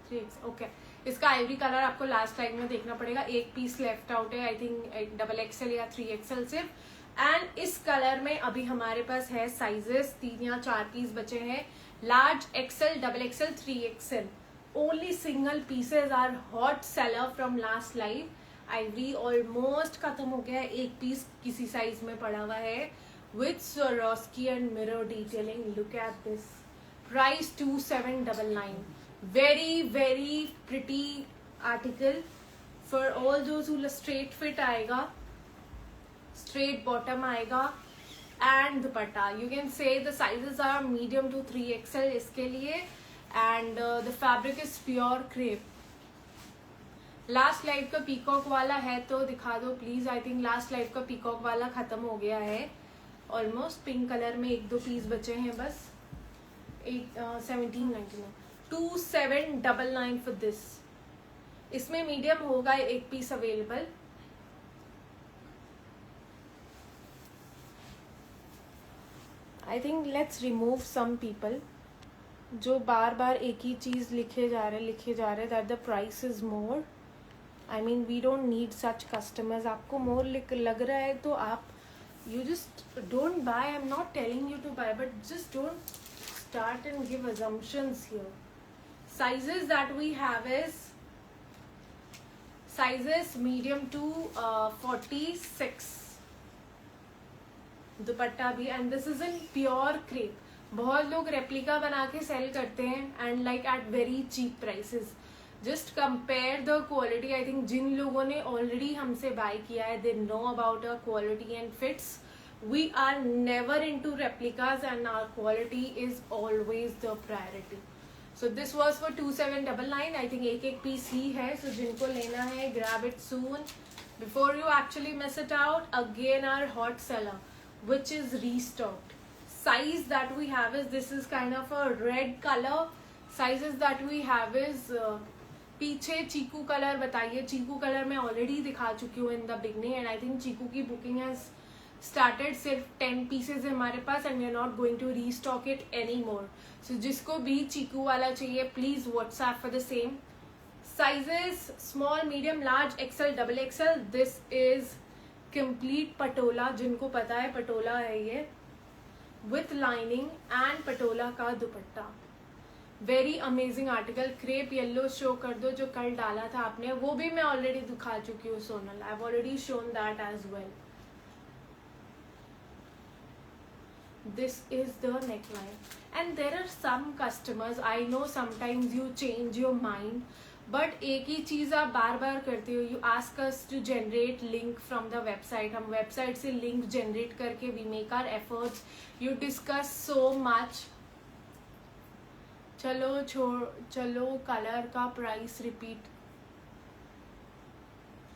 3X. ओके. इसका आइवरी कलर आपको लास्ट टाइम में देखना पड़ेगा. एक पीस लेफ्ट आउट है, आई थिंक डबल एक्सएल या 3XL सिर्फ. एंड इस कलर में अभी हमारे पास है साइजेस 3 या 4 पीस बचे हैं. Large, XL, double XL, 3XL. Only single pieces are hot seller from last live. Ivory almost खत्म हो गया है. एक पीस किसी साइज में पड़ा हुआ है with Swarovski and mirror detailing. Look at this. Price 2799. very pretty article for all those who straight fit आएगा, straight bottom आएगा. and dupatta, you can say the sizes are medium to 3XL इसके लिए. and the fabric is pure crepe. Last live का पीकॉक वाला है तो दिखा दो please. I think last live का पीकॉक वाला खत्म हो गया है ऑलमोस्ट. पिंक कलर में 1-2 पीस बचे हैं बस. 1799. 2799 फॉर दिस. इसमें मीडियम होगा एक piece available. I think let's remove some people जो बार बार एक ही चीज लिखे जा रहे that the price is more. I mean we don't need such customers. आपको मोर लग रहा है तो आप you just don't buy. I am not telling you to buy, but just don't start and give assumptions here. Sizes that we have is sizes medium to 46. दुपट्टा भी. and this is in pure crepe. बहुत लोग रेप्लिका बना के सेल करते हैं and like at very cheap prices. just compare the quality. I think जिन लोगों ने already हमसे buy किया है they know about our quality and fits. We are never into replicas and our quality is always the priority. So this was for 2799. I think एक piece ही है. So जिनको लेना है grab it soon before you actually miss it out. Again our hot seller which is restocked. Size that we have is this is kind of a red color. Sizes that we have is पीछे चीकू कलर बताइए. चीकू कलर मैं ऑलरेडी दिखा चुकी हूँ in the beginning and I think चीकू की booking has started. सिर्फ 10 पीसेज है हमारे पास and we are not going to restock it anymore. So जिसको भी चीकू वाला चाहिए please WhatsApp for the same. Sizes small, medium, large, XL, double XL. This is complete Patola. जिनको पता है पटोला है ये विथ लाइनिंग एंड पटोला का दुपट्टा. Very amazing article. Crepe yellow show कर दो जो कल डाला था आपने, वो भी मैं ऑलरेडी दिखा चुकी हूँ Sonal. I have already shown that as well. This is the neckline and there are some customers, I know sometimes you change your mind, but एक ही चीज आप बार बार करते हो. You ask us to generate link from the website. हम वेबसाइट से लिंक जनरेट करके we make our efforts. You discuss so much. चलो कलर का प्राइस रिपीट.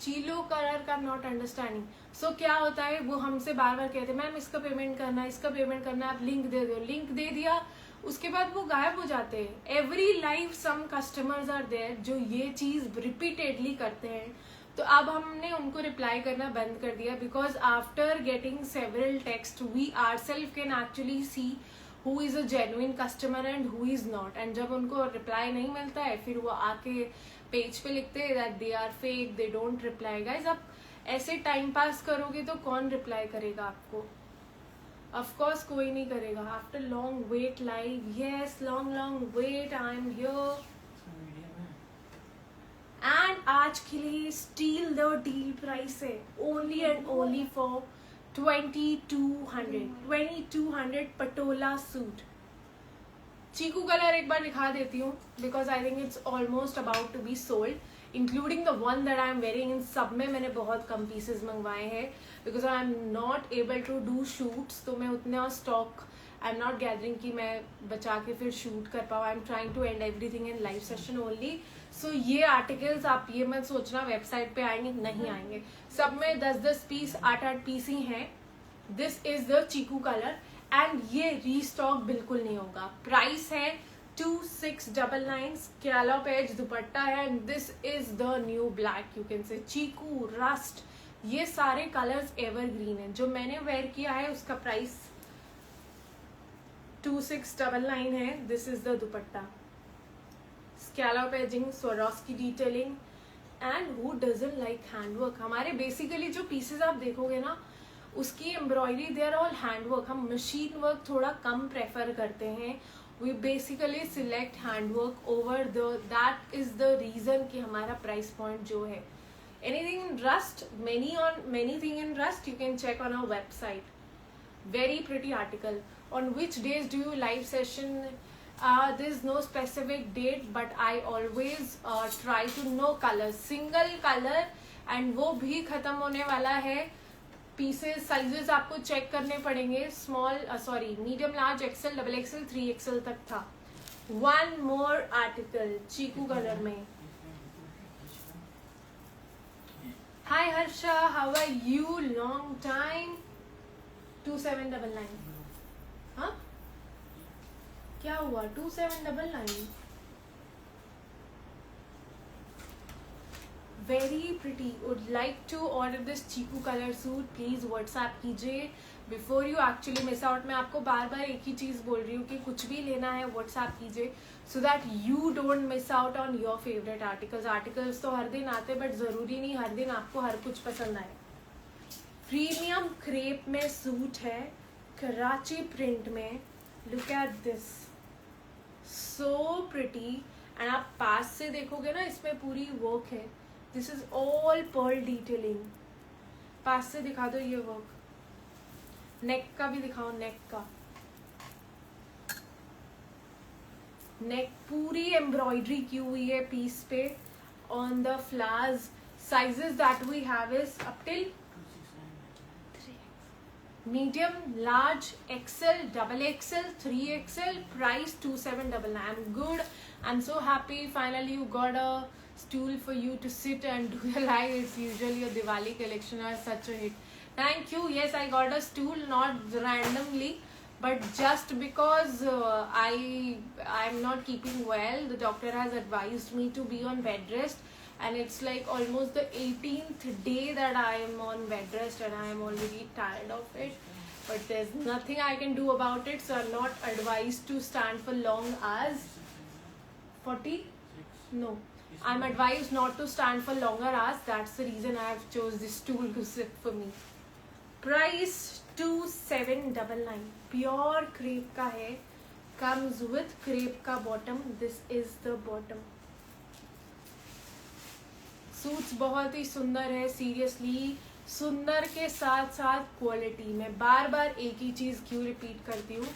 चीलो कलर का नॉट अंडरस्टैंडिंग. सो क्या होता है वो हमसे बार बार कहते हैं मैम इसका पेमेंट करना है, इसका पेमेंट करना है, आप लिंक दे दो. लिंक दे दिया उसके बाद वो गायब हो जाते हैं. Every life some customers are there जो ये चीज रिपीटेडली करते हैं. तो अब हमने उनको रिप्लाई करना बंद कर दिया, because after getting several text we ourselves can actually see who is a genuine customer and who is not. And जब उनको रिप्लाई नहीं मिलता है फिर वो आके पेज पे लिखते हैं that they are fake, they don't reply. Guys आप ऐसे टाइम पास करोगे तो कौन रिप्लाई करेगा आपको? ऑफ कोर्स कोई नहीं करेगा. After long wait live, yes long wait, I am here. And आज के लिए स्टील द डील प्राइस है only and only for 2200 patola suit. चीकू कलर एक बार दिखा देती हूँ because I think it's almost about to be sold, including the one that I am wearing. इन सब में मैंने बहुत कम पीसेस मंगवाए हैं because I am not able to do shoots. तो मैं उतना stock I am not gathering कि मैं बचा के फिर शूट कर पाऊँ. I am trying to end everything in live session only. So ये आर्टिकल्स आप ये मत सोचना वेबसाइट पे आएंगे, नहीं आएंगे. सब में 10-10 पीस 8-8 पीस ही हैं. This is the chikoo colour and ये रीस्टॉक बिल्कुल नहीं होगा. प्राइस है 2699. स्कैलप एज दुपट्टा है and this is the new black. You can say chikoo, rust, ये सारे कलर्स एवरग्रीन है. जो मैंने वेयर किया है उसका प्राइस 2699 है. This is the dupatta. Scallop edging, Swarovski detailing and who doesn't like handwork. हमारे बेसिकली जो पीसेस आप देखोगे ना उसकी embroidery they are all handwork. हम मशीन वर्क थोड़ा कम प्रेफर करते हैं. We basically select handwork over that is the reason कि हमारा प्राइस पॉइंट जो है. Anything in rust, many thing in rust you can check on our website. Very pretty article. On which days do you live session? There is no specific date but I always try to know colors. Single color and वो भी खत्म होने वाला है. पीसेस साइजेस आपको चेक करने पड़ेंगे. Medium, large, XL, double XL, 3XL तक था. वन मोर आर्टिकल चीकू कलर में. Hi Harsha, how are you? Long time. 2799. हाँ क्या हुआ? 2799. Very pretty. Would like to order this चीकू कलर सूट. प्लीज व्हाट्सएप कीजिए before you actually miss out. मैं आपको बार बार एक ही चीज बोल रही हूँ कि कुछ भी लेना है व्हाट्सएप कीजिए so that you don't miss out on your favourite articles. Articles तो हर दिन आते बट जरूरी नहीं हर दिन आपको हर कुछ पसंद आए. प्रीमियम क्रेप में सूट है, कराची प्रिंट में. Look at this, so pretty. And आप पास से देखोगे ना इसमें पूरी वर्क है. This is all pearl detailing. पास से दिखा दो ये वर्क. नेक का भी दिखाओ. नेक का, नेक पूरी एम्ब्रॉयडरी की हुई है पीस पे on the flowers. Sizes that we have is up till medium, large, XL, double XL, 3XL. Price 2799. I'm good. I'm so happy. Finally, you got a stool for you to sit and do your live. It's usually your Diwali collection are such a hit. Thank you. Yes, I got a stool, not randomly, but just because I'm not keeping well. The doctor has advised me to be on bed rest. And it's like almost the 18th day that I am on bed rest and I am already tired of it. But there's nothing I can do about it. So I'm not advised to stand for long hours. 40? No. I'm advised not to stand for longer hours. That's the reason I have chose this stool to sit for me. Price 2799. Pure crepe का है. Comes with crepe का bottom. This is the bottom. Suits बहुत ही सुंदर है. सीरियसली सुंदर के साथ साथ क्वालिटी. मैं बार बार एक ही चीज क्यों रिपीट करती हूँ?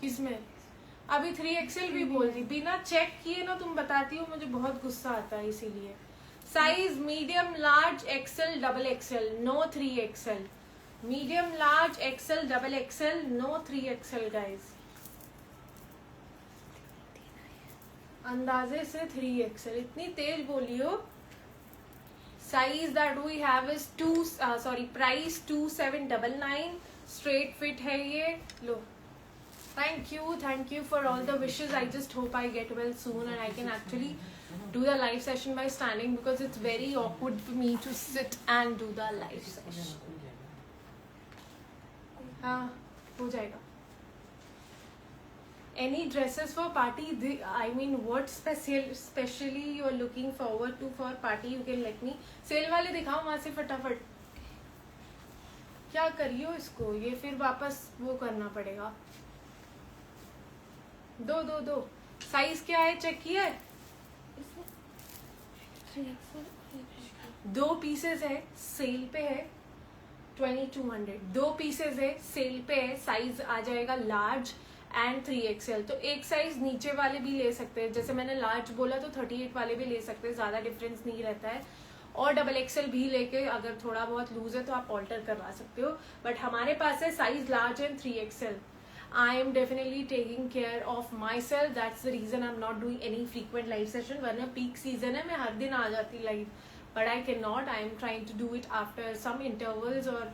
किसमें? अभी 3XL भी बोल दी बिना चेक किए ना. तुम बताती हो मुझे बहुत गुस्सा आता है इसीलिए. Size medium, large, XL, double XL, no 3XL. Medium, large, XL, double XL, no 3XL guys. अंदाजे से 3XL. इतनी तेज बोलियो. Size that we have is price 2799. Straight fit है ये. लो Thank you for all the wishes. I just hope I get well soon and I can actually do the live session by standing, because it's very awkward for me to sit and do the live session. हाँ, हो जाएगा. Any dresses for party? I mean, what specially you are looking forward to for party? You can let me. Sale वाले दिखाओ वहाँ से फटाफट. क्या करियो इसको? ये फिर वापस वो करना पड़ेगा. दो. साइज क्या है? चेक किया है? 3XL. 2 पीसेस है, सेल पे है 2200. 2 पीसेस है, सेल पे है. साइज आ जाएगा लार्ज एंड 3XL. तो एक साइज नीचे वाले भी ले सकते हैं. जैसे मैंने लार्ज बोला तो 38 वाले भी ले सकते हैं, ज्यादा डिफरेंस नहीं रहता है. और XXL भी लेके अगर थोड़ा बहुत लूज है तो आप ऑल्टर करवा सकते हो. बट हमारे पास है size large and 3XL. I am definitely taking care of myself. That's the reason I'm not doing any frequent live session. वरना peak season है, मैं हर दिन आ जाती live. But I cannot. I am trying to do it after some intervals और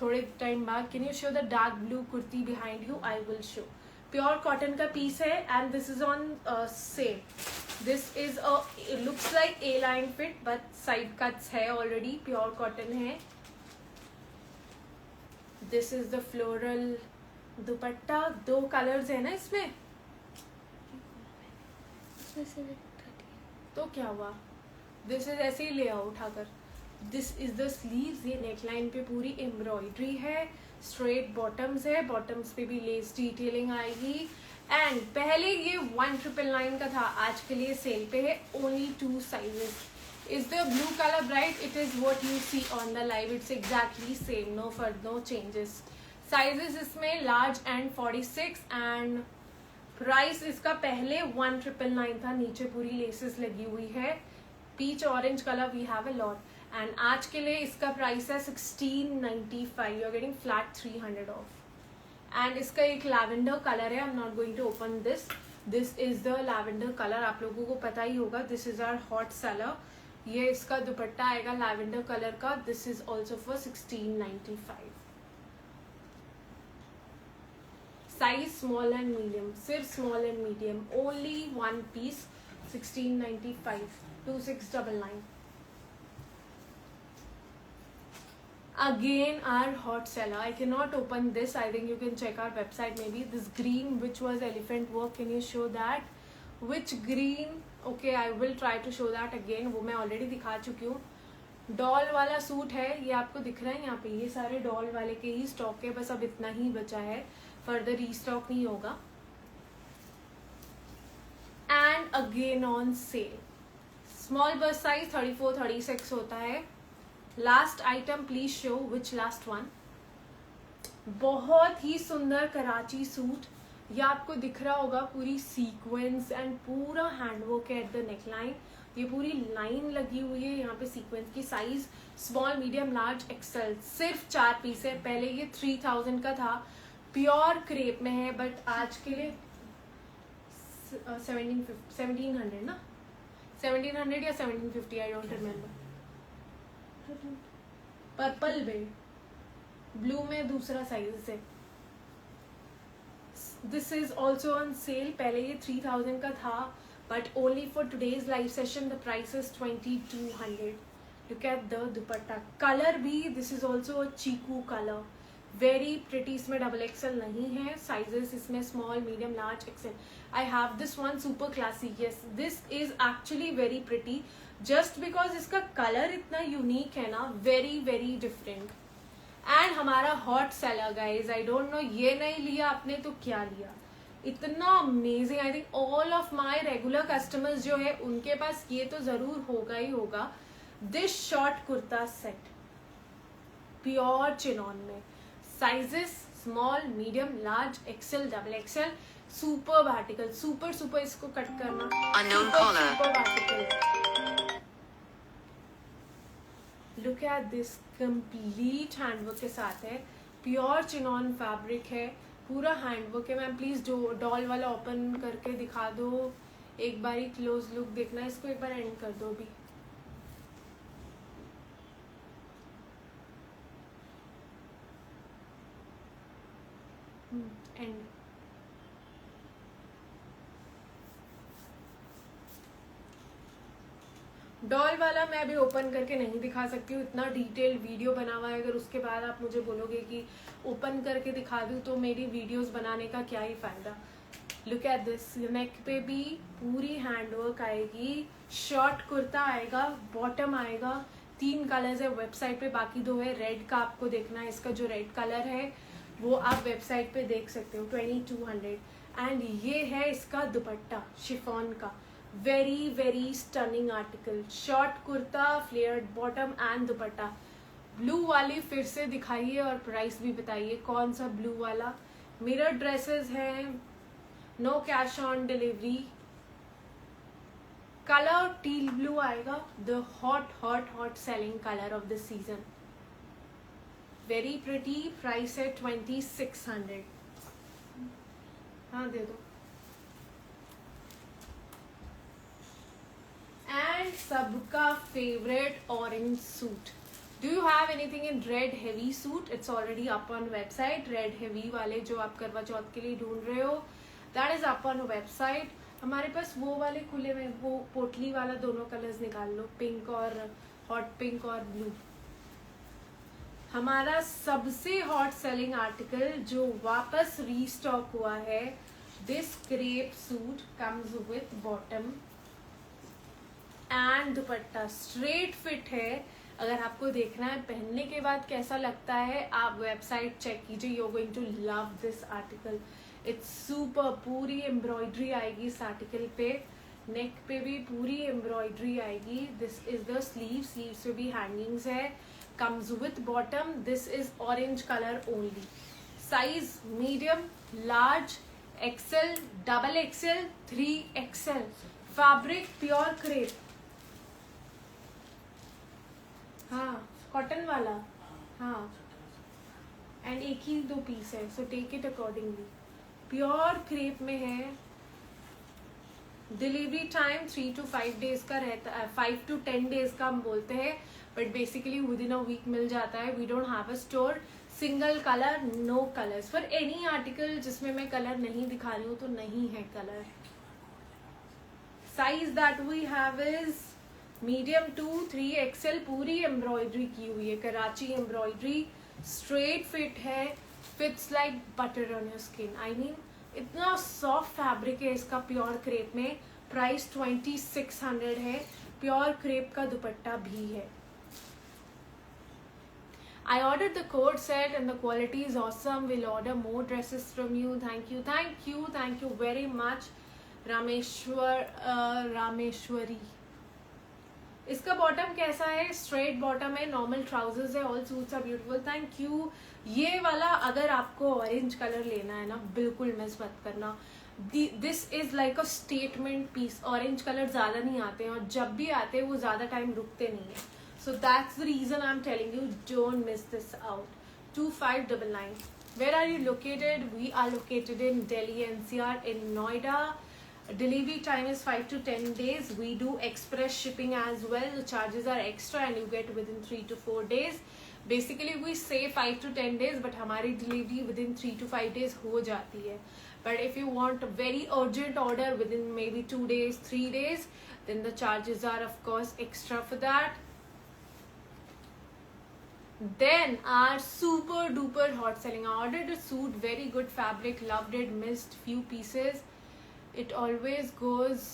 थोड़े टाइम बाद. Can you show the dark blue kurti behind you? I will show. Pure cotton का piece है and this is on sale. This is it looks like A-line fit but side cuts है already. Pure cotton है. This is the floral dupatta. 2 colours है ना इसमें, इसमें से 30. तो क्या हुआ? दिस इज ऐसे ही ले आओ उठाकर. This is the sleeves. ये नेकलाइन पे पूरी एम्ब्रॉयडरी है. स्ट्रेट बॉटम्स है, बॉटम्स पे भी लेस डिटेलिंग आएगी. एंड पहले ये 1999 का था, आज के लिए सेल पे है. Only 2 sizes. Is the blue colour bright? It is what you see on the live. It's exactly same. No changes. Sizes इसमें लार्ज एंड 46 एंड प्राइस इसका पहले 1999 था. नीचे पूरी लेसेस लगी हुई है. Peach orange colour we have a lot. And आज के लिए इसका प्राइस है 1695. You are getting flat 300 off. And इसका एक लैवेंडर कलर है. I am not going to open this. This is the lavender colour. आप लोगों को पता ही होगा. This is our hot seller. ये इसका दुपट्टा आएगा लैवेंडर कलर का. This is also for 1695. Size small and medium. सिर्फ small and medium. Only 1 piece 1695. 2699. Again our hot seller. I cannot open this. I think you can check our website maybe. This green which was elephant work. Can you show that? Which green? Okay, I will try to show that again. वो मैं already दिखा चुकी हूँ. डॉल वाला सूट है. ये आपको दिख रहा है यहाँ पे. ये सारे डॉल वाले के ही स्टॉक है. बस अब इतना ही बचा है. फर्दर रीस्टॉक नहीं होगा. And again on cell. Small बस साइज 34-36 होता है. Last item please show. Which last one? बहुत ही सुंदर कराची सूट. ये आपको दिख रहा होगा. पूरी सीक्वेंस एंड पूरा हैंडवर्क है एट द नेकलाइन. ये पूरी लाइन लगी हुई है यहाँ पे सीक्वेंस की. Size small medium large Excel. सिर्फ 4 पीस है. पहले ये 3000 का था. प्योर क्रेप में है. बट आज के लिए 1700 ना, 1700 या 1750. I don't remember. पर्पल में, ब्लू में दूसरा साइज है. This is also on sale. पहले ये 3000 का था but only for today's live session the price is 2200. Look at the dupatta. Colour भी this is also a chikoo colour. Very pretty. इसमें XXL नहीं है. साइजेस इसमें small medium large XL. I have this one super classic. Yes, this is actually very pretty just because इसका कलर इतना यूनिक है ना. Very very different. एंड हमारा hot seller guys. I don't no ये नहीं लिया आपने तो क्या लिया. इतना amazing. I think all of my regular customers जो है उनके पास ये तो जरूर होगा ही होगा. This short kurta set pure chinon में. Sizes small medium large XL XXL. Super vertical. Super इसको कट करना. Unknown caller. Super vertical. Look at this. Complete handwork के साथ है. प्योर चिनॉन फैब्रिक है. पूरा हैंडवर्क है. मैम प्लीज डॉल वाला ओपन करके दिखा दो. एक बार ही क्लोज लुक देखना. इसको एक बार एंड कर दो अभी. एंड डॉल वाला मैं अभी ओपन करके नहीं दिखा सकती हूँ, इतना डिटेल वीडियो बना हुआ है। अगर उसके बाद आप मुझे बोलोगे कि ओपन करके दिखा दूँ तो मेरी वीडियोस बनाने का क्या ही फायदा। लुक एट दिस, नेक पे भी पूरी हैंडवर्क आएगी, शॉर्ट कुर्ता आएगा, बॉटम आएगा। 3 कलर्स है वेबसाइट पे, बाकी 2 है। रेड का आपको देखना है, इसका जो रेड कलर है वो आप वेबसाइट पे देख सकते हो, 2200। एंड ये है इसका दुपट्टा शिफॉन का, very very stunning article. Short kurta, flared bottom and dupatta. Blue वाली फिर से दिखाइए और प्राइस भी बताइए, कौन सा ब्लू वाला। मिरर ड्रेसेस हैं, no cash on delivery. Colour teal blue आएगा, the hot hot hot selling colour of the season, very pretty. Price है 2600। हाँ दे दो। एंड सबका favourite orange suit. Do you have anything in red heavy suit? It's already up on website. Red heavy वाले जो आप करवा चौथ के लिए ढूंढ रहे हो, that is up on website. हमारे पास वो वाले खुले में, वो पोटली वाला, दोनों कलर्स निकाल लो, पिंक और हॉट पिंक और ब्लू। हमारा सबसे हॉट सेलिंग आर्टिकल जो वापस रीस्टॉक हुआ है, this crepe suit comes with bottom and dupatta, straight fit है। अगर आपको देखना है पहनने के बाद कैसा लगता है, आप वेबसाइट चेक कीजिए, you are going to love this article. It's super, पूरी एम्ब्रॉयडरी आएगी इस आर्टिकल पे, नेक पे भी पूरी एम्ब्रॉयडरी आएगी। दिस इज द स्लीव्स पे भी हैंगिंग्स है, comes with bottom. This is orange colour only. Size medium, large, XL, double XL, 3XL। Fabric pure crepe, हाँ कॉटन वाला, हाँ। एंड एक ही 2 पीस है, so take it accordingly. Pure crepe में है। डिलीवरी टाइम 3 to 5 डेज का रहता है, 5 to 10 डेज का हम बोलते हैं, but basically within a week मिल जाता है। We don't have a store. Single colour, no colours for any article जिसमें मैं कलर नहीं दिखा रही हूँ तो नहीं है colour. Size that we have is medium to 3XL। पूरी एम्ब्रॉयडरी की हुई है, कराची एम्ब्रॉयडरी, स्ट्रेट फिट है, fits like butter on your skin. I mean इतना सॉफ्ट फैब्रिक है इसका प्योर क्रेप में। प्राइस 2600 है। प्योर क्रेप का दुपट्टा भी है। I ordered the cord set and the quality is awesome. We'll order more dresses from you. Thank you very much, Rameshwari. इसका बॉटम कैसा है? स्ट्रेट बॉटम है, नॉर्मल ट्राउजर्स है, all suits are beautiful. Thank you. ये वाला अगर आपको ऑरेंज कलर लेना है ना, बिल्कुल मिस मत करना। This is like a statement piece. Orange colour ज्यादा नहीं आते हैं, और जब भी आते हैं वो ज्यादा टाइम रुकते नहीं है। So that's the reason I'm telling you, don't miss this out. 2599. Where are you located? We are located in Delhi NCR in Noida. Delivery time is 5 to 10 days. We do express shipping as well. The charges are extra and you get within 3 to 4 days. Basically we say 5 to 10 days, but हमारी delivery within 3 to 5 days हो जाती है. But if you want a very urgent order within maybe 2 days, 3 days, then the charges are of course extra for that. Then our super duper hot selling. I ordered a suit, very good fabric, loved it, missed few pieces. It always goes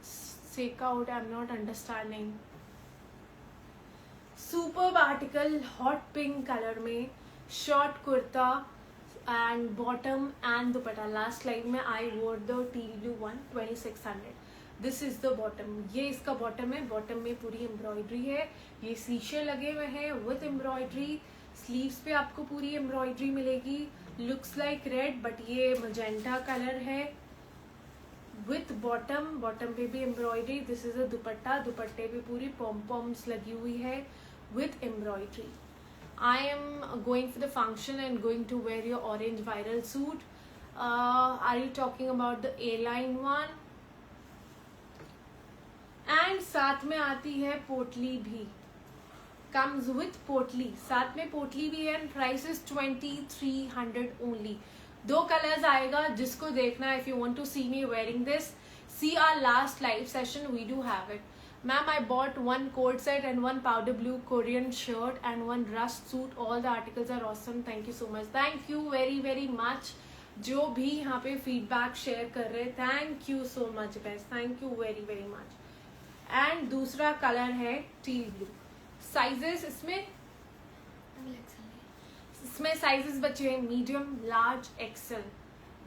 sick out. I'm not understanding. Superb article, hot pink color में, short kurta and bottom and dupatta. Last slide में I wore the teal blue one, 2600. This is the bottom. ये इसका बॉटम है। बॉटम में पूरी एम्ब्रॉयडरी है, ये शीशे लगे हुए हैं विथ एम्ब्रॉयडरी। स्लीव्स पे आपको पूरी एम्ब्रॉयडरी मिलेगी। लुक्स लाइक रेड बट ये मजेंटा कलर है विथ बॉटम। बॉटम पे भी embroidery. This is a dupatta. दुपट्टे पे पूरी पॉम्स लगी हुई है with embroidery. I am going for the function and going to wear your orange viral suit. Are you talking about the A-line one? And साथ में आती है पोटली भी, कम्स विथ पोटली। साथ में पोटली भी है and price is 2300 only. 2 colours आएगा। जिसको देखना है, if you want to see me wearing this, see our last live session, we do have it. Ma'am, I bought one coat set and one powder blue Korean shirt and one rust suit. All the articles are awesome. Thank you so much. Thank you very very much. जो भी यहाँ पे फीडबैक शेयर कर रहे हैं, thank you so much guys, thank you very very much. And दूसरा कलर है टील ब्लू. साइजेस इसमें साइजेस बचे हैं medium, large, XL.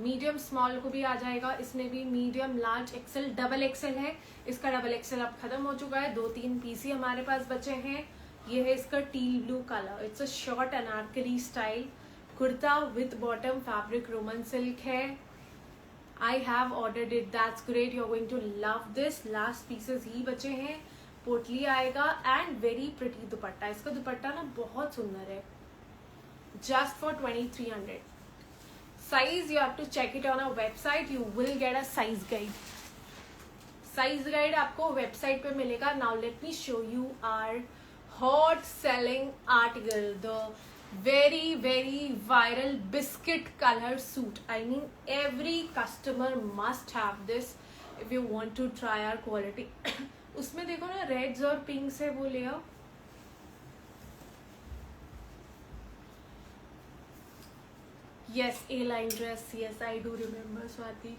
Medium small को भी आ जाएगा. इसमें भी medium, large, XL, double XL है. इसका डबल एक्सेल अब खत्म हो चुका है. 2-3 पीस ही हमारे पास बचे हैं. ये है इसका teal blue colour. It's a short anarkali style kurta with bottom. Fabric Roman silk है. I have ordered it. That's great. You are going to love this. Last pieces ही बचे हैं. पोटली आएगा एंड वेरी प्रिटी दुपट्टा. इसका दुपट्टा ना बहुत सुंदर है. Just for 2300. Size you have to check it on our website. You will get a size guide. Size guide आपको website पे मिलेगा. Now let me show you our hot selling article, the very very viral biscuit color suit. I mean every customer must have this if you want to try our quality. उसमें देखो ना रेड्स और पिंक्स है, वो ले आओ. Yes, A-line dress. Yes, I do remember, Swati.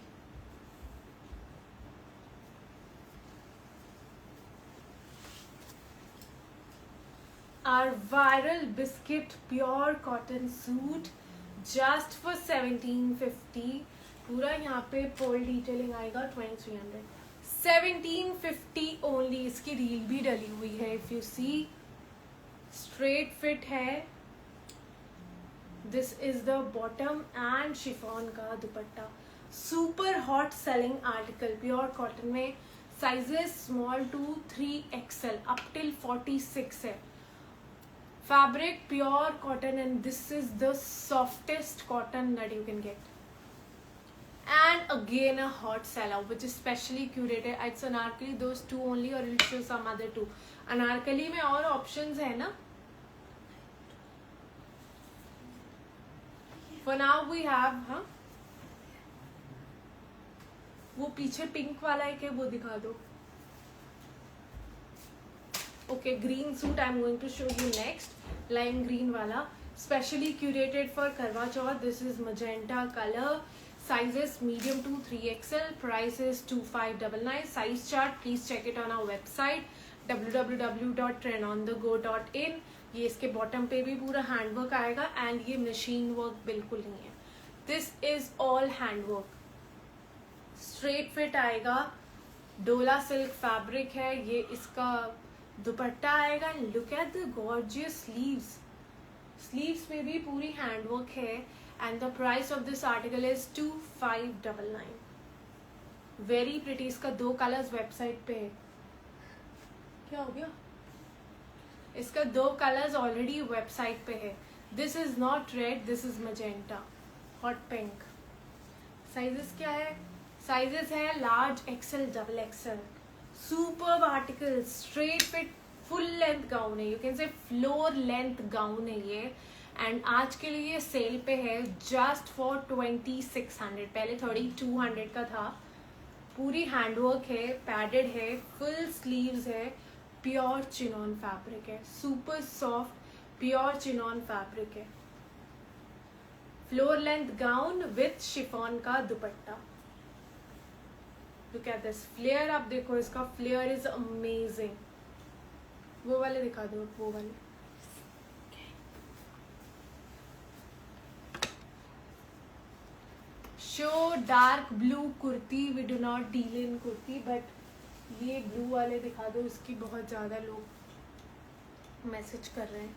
Our viral biscuit pure cotton suit just for 1750. पूरा यहाँ पे पोल डिटेलिंग आएगा. 2300. 1750 ओनली. इसकी रील भी डली हुई है. If you see, straight fit है. This is the bottom and chiffon का dupatta. Super hot selling article. Pure cotton में sizes small to 3XL up till 46 है. Fabric pure cotton and this is the softest cotton that you can get. And again a hot sellout which is specially curated. It's Anarkali, those two only, or I'll show some other two. Anarkali में और options है ना. For now we have वो पीछे पिंक वाला है क्या, वो दिखा दो. Okay, green suit I'm going to show you next. Lime green वाला, specially curated for Karwa Chauth. This is magenta color. Sizes medium to 3XL. Price is 2599. Size chart please check it on our website www.trendonthego.in. ये इसके बॉटम पे भी पूरा हैंडवर्क आएगा एंड ये मशीन वर्क बिल्कुल नहीं है. This is all handwork. Straight fit आएगा. डोला सिल्क फैब्रिक है. ये इसका दुपट्टा आएगा. Look at the gorgeous sleeves. Sleeves में भी पूरी हैंडवर्क है. And the price of this article is 2599. Very pretty. इसका 2 कलर्स वेबसाइट पे है. क्या हो गया? इसका 2 कलर्स ऑलरेडी वेबसाइट पे है. This is not red, this is magenta, hot pink. Sizes क्या है? साइजेस है large, XL, double XL. Superb article. Straight fit full length gown है. You can say floor length gown है ये. एंड आज के लिए सेल पे है जस्ट फॉर 2600. पहले 3200 का था. पूरी हैंडवर्क है, पैडेड है, फुल स्लीव्स है. प्योर चिनॉन फैब्रिक है. Super soft pure chinon fabric है. Floor length gown with chiffon का dupatta. Look at this flare. आप देखो इसका फ्लेयर इज अमेजिंग. वो वाले दिखा दो, वो वाले. Show dark blue kurti. We do not deal in kurti, but ये ब्लू वाले दिखा दो. इसकी बहुत ज़्यादा लोग मैसेज कर रहे हैं.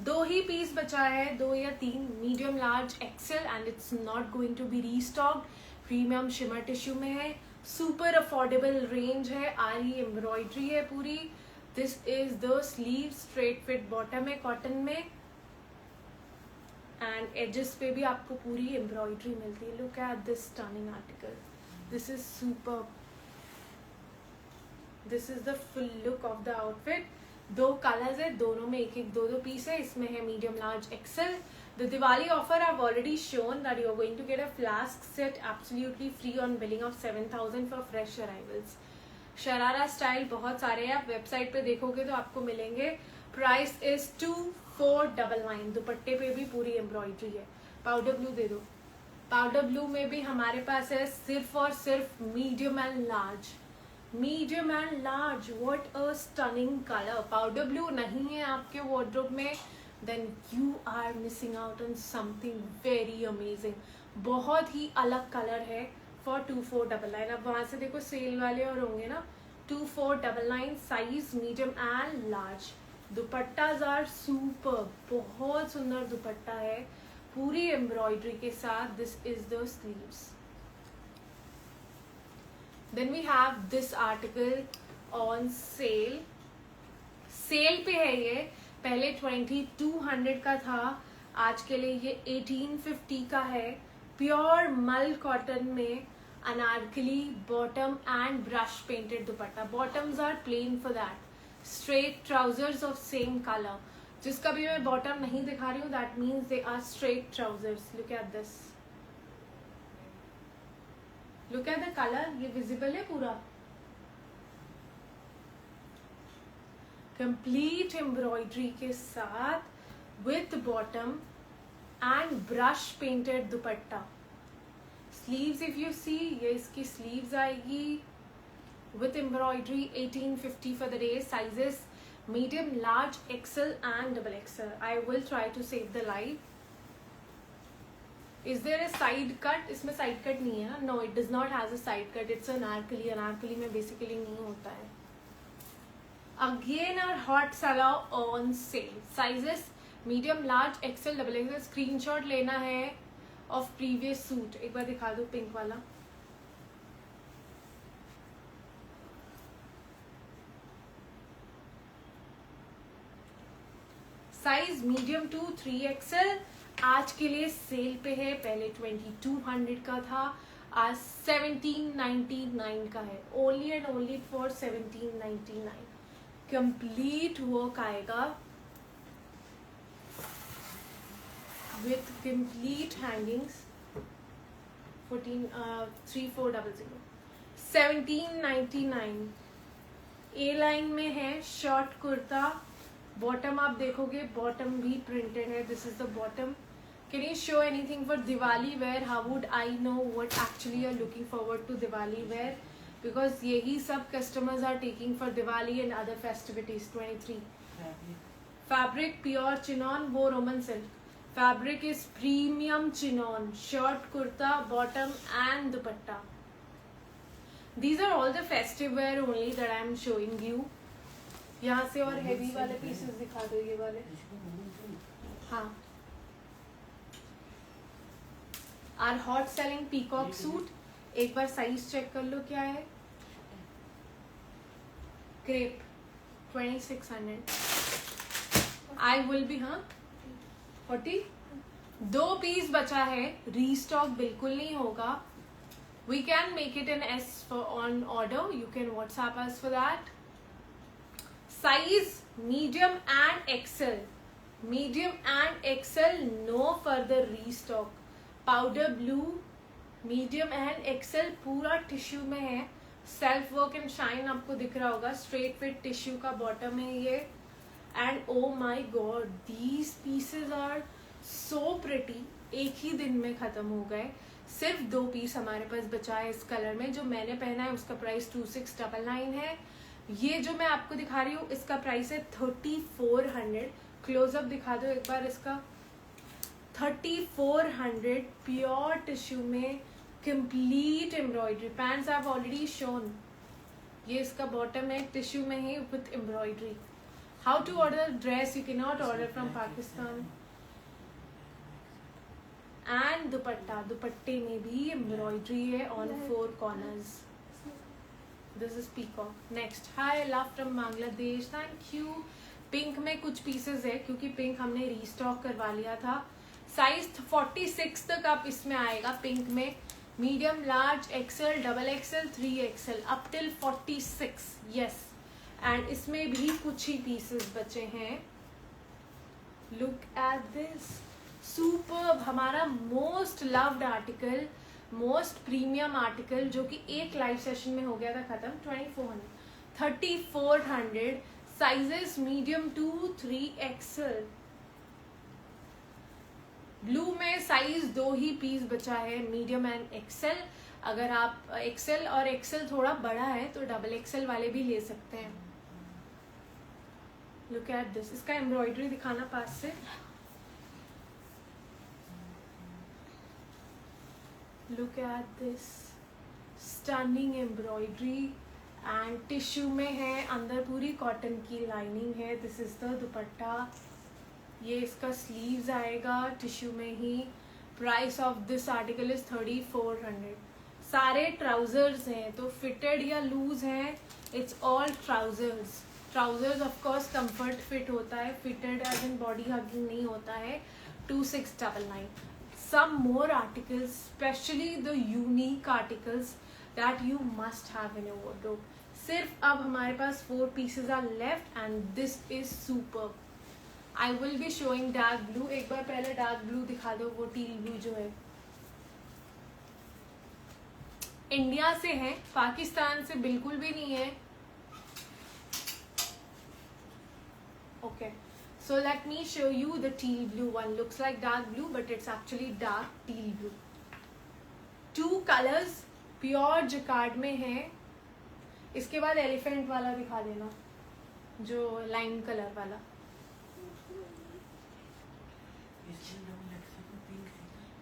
2 ही पीस बचा है, 2 या 3. Medium, large, XL and it's not going to be restocked. Premium shimmer tissue में है. सुपर अफोर्डेबल रेंज है. आरी एम्ब्रॉयडरी है पूरी. This is the sleeve. Straight fit bottom है कॉटन में एंड एजेस पे भी आपको पूरी एम्ब्रॉयडरी मिलती है. Look at this stunning article. This is super. This is the full look of the outfit. 2 colours है, दोनों में 1-1, 2-2 पीस है. इसमें है medium, large, XL. The Diwali offer I already shown that you are going to get a flask set absolutely free on billing of 7000 for fresh arrivals. Sharara style बहुत सारे हैं, आप वेबसाइट पे देखोगे तो आपको मिलेंगे। Price is 2499। दुपट्टे पे भी पूरी एम्ब्रॉयडरी है। पाउडर ब्लू दे दो। पाउडर ब्लू में भी हमारे पास है सिर्फ और सिर्फ medium and large. Medium and large, what a stunning colour. Powder blue नहीं है आपके वार्डरोब में, then you are missing out on something very amazing. बहुत ही अलग कलर है फॉर 2499। अब वहां से देखो सेल वाले और होंगे ना। 2499 size medium and large. Dupattas are super, बहुत सुंदर दुपट्टा है पूरी एम्ब्रॉयडरी के साथ। This is the sleeves. Then we have this article on sale. Sale पे है ये, पहले 2200 का था, आज के लिए ये 1850 का है। प्योर मल कॉटन में anarkali bottom and brush painted dupatta. Bottoms are plain for that. Straight trousers of same colour. जिसका भी मैं बॉटम नहीं दिखा रही हूँ, that means they are straight trousers. Look at this, look at the colour, ये विजिबल है पूरा। कंप्लीट एम्ब्रॉयडरी के साथ with bottom and brush painted dupatta. Sleeves if you see, ये इसकी स्लीव्स आएगी with embroidery. 1850 for the day. Sizes medium, large, XL and double XL. I will try to save the live. Is there a side cut? इसमें side cut नहीं है ना? No, it does not has a side cut. It's Anarkali. Anarkali में basically नहीं होता है। Again our hot salon on sale. Sizes medium, large, XL, double XL. Screenshot लेना है of previous suit। एक बार दिखा दो पिंक वाला। Size medium to 3XL। आज के लिए सेल पे है, पहले 2200 का था, आज 1799 का है। Only and only for 1799। Complete work आएगा with complete hangings. 3400 1799। A line में है शॉर्ट कुर्ता। बॉटम आप देखोगे, बॉटम भी प्रिंटेड है। This is the bottom. Can you show anything for Diwali wear? How would I know what actually you are looking forward to Diwali wear? Because यही सब customers are taking for Diwali and other festivities. 23 fabric pure chinon, वो Roman silk. Fabric is premium chinon. Short kurta, bottom and dupatta. These are all the festive wear only that I am showing you. यहाँ से और हेवी वाले पीसेस दिखा दो, ये वाले। हाँ, are hot selling peacock suit. एक बार साइज चेक कर लो क्या है। Crepe 2600। I will be 40। 2 piece बचा है, रीस्टॉक बिल्कुल नहीं होगा। We can make it an S for on order. You can WhatsApp us for that. Size medium and XL. Medium and XL, no further restock. Powder blue, medium and XL पूरा टिश्यू में है। सेल्फ वर्क एंड शाइन आपको दिख रहा होगा। स्ट्रेट फिट टिश्यू का बॉटम है ये। And oh my god, these pieces are so pretty. एक ही दिन में खत्म हो गए। सिर्फ 2 पीस हमारे पास बचा है इस कलर में। जो मैंने पहना है उसका प्राइस 2699 है। ये जो मैं आपको दिखा रही हूँ इसका प्राइस है 3400। क्लोजअप दिखा दो एक बार इसका। 3400 प्योर टिश्यू में complete embroidery. Pants I have already shown. ये इसका बॉटम है, टिश्यू में ही with embroidery. How to order dress? You can not order from Pakistan. And dupatta, दुपट्टे में भी एम्ब्रॉयडरी है on 4 corners. This is peacock. Next, hi love from Bangladesh, thank you. Pink में कुछ पीसेस है क्योंकि पिंक हमने रीस्टॉक करवा लिया था। साइज 46 तक आप इसमें आएगा पिंक में। Medium, large, XL, double XL, 3XL up till 46। Yes, and इसमें भी कुछ ही पीसेस बचे हैं। Look at this, superb. हमारा most loved article most premium article जो कि एक लाइव सेशन में हो गया था खत्म. 3400 sizes medium to 3XL. Blue में साइज 2 ही पीस बचा है, मीडियम एंड एक्सेल. अगर आप एक्सेल और एक्सेल थोड़ा बड़ा है तो डबल एक्सेल वाले भी ले सकते हैं. Look at this. इसका एम्ब्रॉयडरी दिखाना पास से. Look at this stunning embroidery and tissue में है, अंदर पूरी कॉटन की लाइनिंग है. This is the dupatta. ये इसका स्लीव्स आएगा टिश्यू में ही. Price of this article is 3400. सारे ट्राउजर्स हैं तो फिटेड या लूज हैं. It's all trousers. Trousers of course comfort fit होता है, fitted as in body hugging नहीं होता है. 2699. Some more articles, especially the unique articles that you must have in your wardrobe. सिर्फ अब हमारे पास 4 pieces are left and this is superb. I will be showing dark blue. एक बार पहले dark blue दिखा दो. वो teal blue जो है इंडिया से है, पाकिस्तान से बिल्कुल भी नहीं है. Okay. So let me show you the teal blue one. Looks like dark blue but it's actually dark teal blue. 2 colors pure jacquard में है. इसके बाद elephant वाला दिखा देना, जो lime color वाला.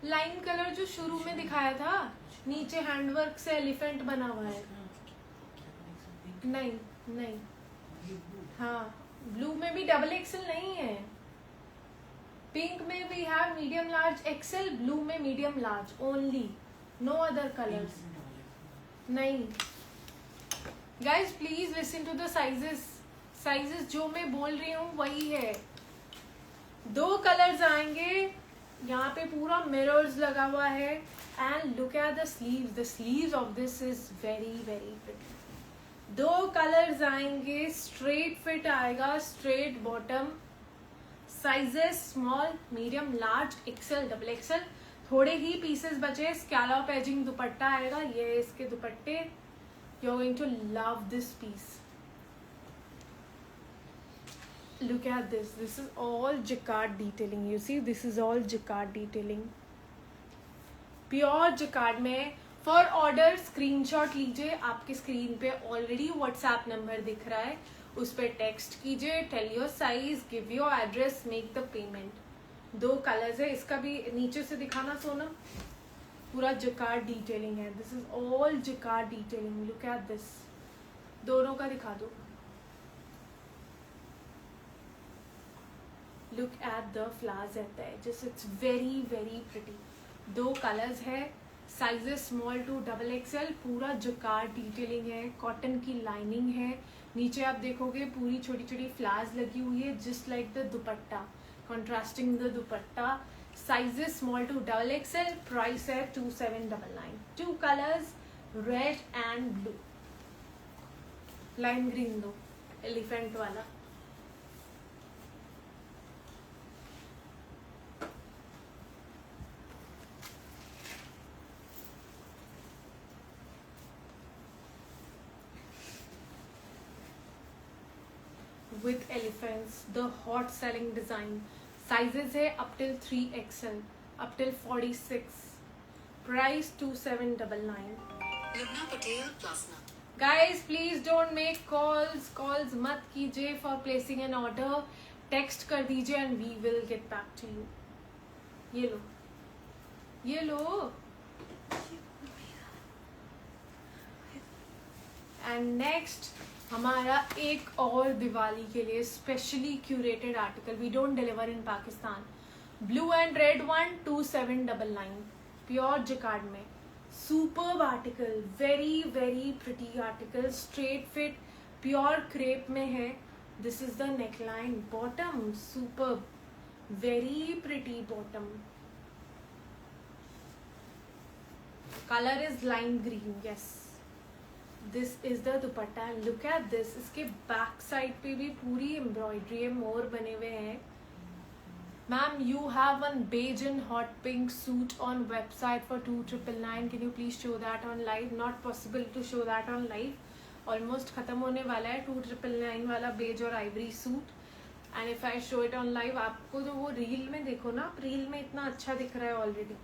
लाइम कलर जो शुरू में दिखाया था, नीचे हैंडवर्क से एलिफेंट बना हुआ है. नहीं नहीं, हाँ ब्लू में भी डबल एक्सेल नहीं है. पिंक में we have medium large XL, blue में medium large only, no other colours. नहीं guys please listen to the sizes. Sizes जो मैं बोल रही हूँ वही है. 2 कलर्स आएंगे. यहाँ पे पूरा मिरर्स लगा हुआ है. And look at the sleeves. The sleeves of this is very very pretty. 2 colours आएंगे. स्ट्रेट फिट आएगा, straight bottom. Sizes small, medium, large, XL, double XL. थोड़े ही पीसेस बचे. स्कैलॉप एजिंग दुपट्टा आएगा. ये इसके दुपट्टे. You are going to love this piece. Look at this. This is all jacquard detailing. You see, this is all jacquard detailing. Pure jacquard में. फॉर ऑर्डर स्क्रीनशॉट लीजिए. आपके स्क्रीन पे ऑलरेडी व्हाट्सएप नंबर दिख रहा है, उस पर टेक्स्ट कीजिए. Tell your size, give your address, make the payment. 2 colours है. इसका भी नीचे से दिखाना सोनम. पूरा जकार्ड डिटेलिंग है. This is all jacquard detailing. Look at this. दोनों का दिखा दो. Look at the flowers at the edges. It's very very pretty. 2 colours है. Sizes small to double XL. पूरा जकार्ड डिटेलिंग है. कॉटन की लाइनिंग है. नीचे आप देखोगे पूरी छोटी छोटी फ्लावर्स लगी हुई है, just like the dupatta, contrasting the dupatta. Sizes small to double XL. Price है 2799. 2 colours, red and blue. Lime green दो, एलिफेंट वाला. With elephants, the hot selling design. Sizes है up till 3XL, up till 46. Price 2799. Lubna Patel, Plasna. Guys, please don't make calls. Calls मत कीजिए for placing an order. Text कर दीजिए and we will get back to you. ये लो, ये लो. And next हमारा एक और दिवाली के लिए specially curated article. We don't deliver in Pakistan. Blue and red one 2799. Pure jacquard में. Superb article, very very pretty article. Straight fit, pure crepe में है. This is the neckline. Bottom superb, very pretty bottom. Colour is lime green. Yes, this is the dupatta. Look at this. इसके बैक साइड पे भी पूरी एम्ब्रॉयडरी है, मोर बने हुए हैं. Ma'am, you have one beige and hot pink suit on website for 2,999. Can you please show that on live? Not possible to show that on live. Almost खत्म होने वाला है 2,999 वाला beige और ivory suit. And if I show it on live, आपको जो वो रील में देखो ना, रील में इतना अच्छा दिख रहा है already.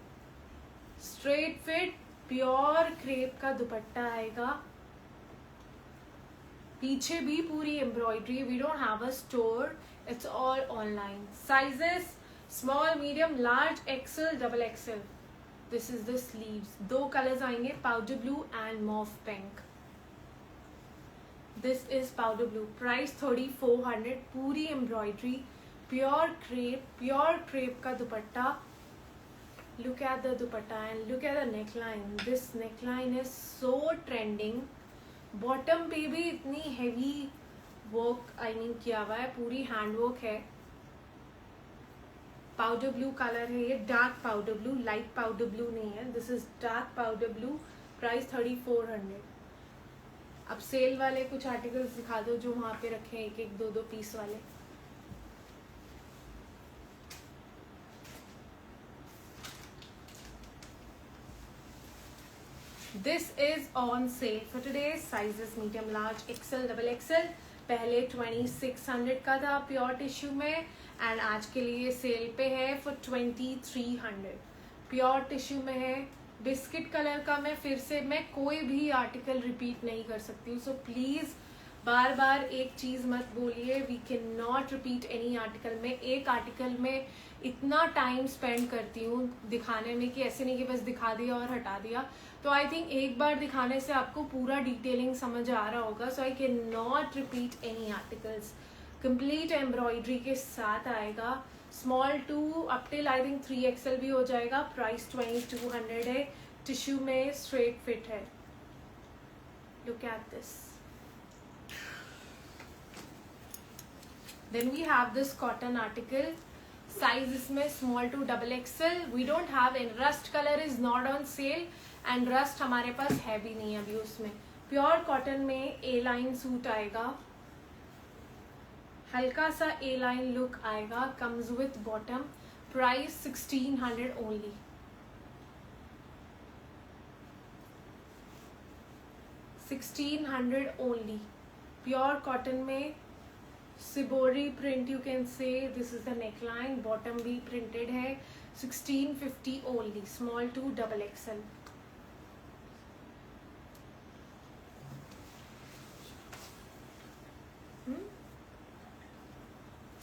Straight fit pure crepe का दुपट्टा आएगा. पीछे भी पूरी embroidery. We don't have a store, it's all online. Sizes small, medium, large, XL, double XL. This is the sleeves. 2 colours आएंगे, powder blue and mauve pink. This is powder blue. Price 3,400. पूरी एम्ब्रॉयडरी, प्योर क्रेप का दुपट्टा. Look at the dupatta and look at the neckline. This neckline is so trending. Bottom पे भी इतनी heavy work किया हुआ है, पूरी हैंड वर्क है. पाउडर ब्लू कलर है ये, dark powder blue, light powder blue नहीं है. This is dark powder blue. Price 3,400. अब सेल वाले कुछ आर्टिकल्स दिखा दो जो वहाँ पे रखे हैं, 1-1, 2-2 पीस वाले. This is on sale for today. Sizes medium, large, XL, double XL. पहले 2,600 का था प्योर टिश्यू में, एंड आज के लिए सेल पे है फॉर 2,300. प्योर टिश्यू में है, बिस्किट कलर का. मैं कोई भी आर्टिकल रिपीट नहीं कर सकती हूँ, सो प्लीज बार बार एक चीज मत बोलिए. We can not repeat any article. मैं एक आर्टिकल में इतना टाइम स्पेंड करती हूँ दिखाने में कि ऐसे नहीं कि बस दिखा दिया और हटा दिया. तो आई थिंक एक बार दिखाने से आपको पूरा डिटेलिंग समझ आ रहा होगा. So I can not repeat any articles. Complete embroidery के साथ आएगा. Small to up till I think 3XL भी हो जाएगा. प्राइस 2,200 है. टिश्यू में स्ट्रेट फिट है. Look at this. Then we have this cotton article. Size इसमें small to double XL. We don't have any. Rust color is not on sale and rust हमारे पास है भी नहीं अभी उसमें. Pure cotton में A-line सूट आएगा. हल्का सा A-line look आएगा. Comes with bottom. Price 1,600 only. 1,600 only. Pure cotton में shibori print you can say. This is the neckline. Bottom भी प्रिंटेड है. 1,650 only. Small to double XL.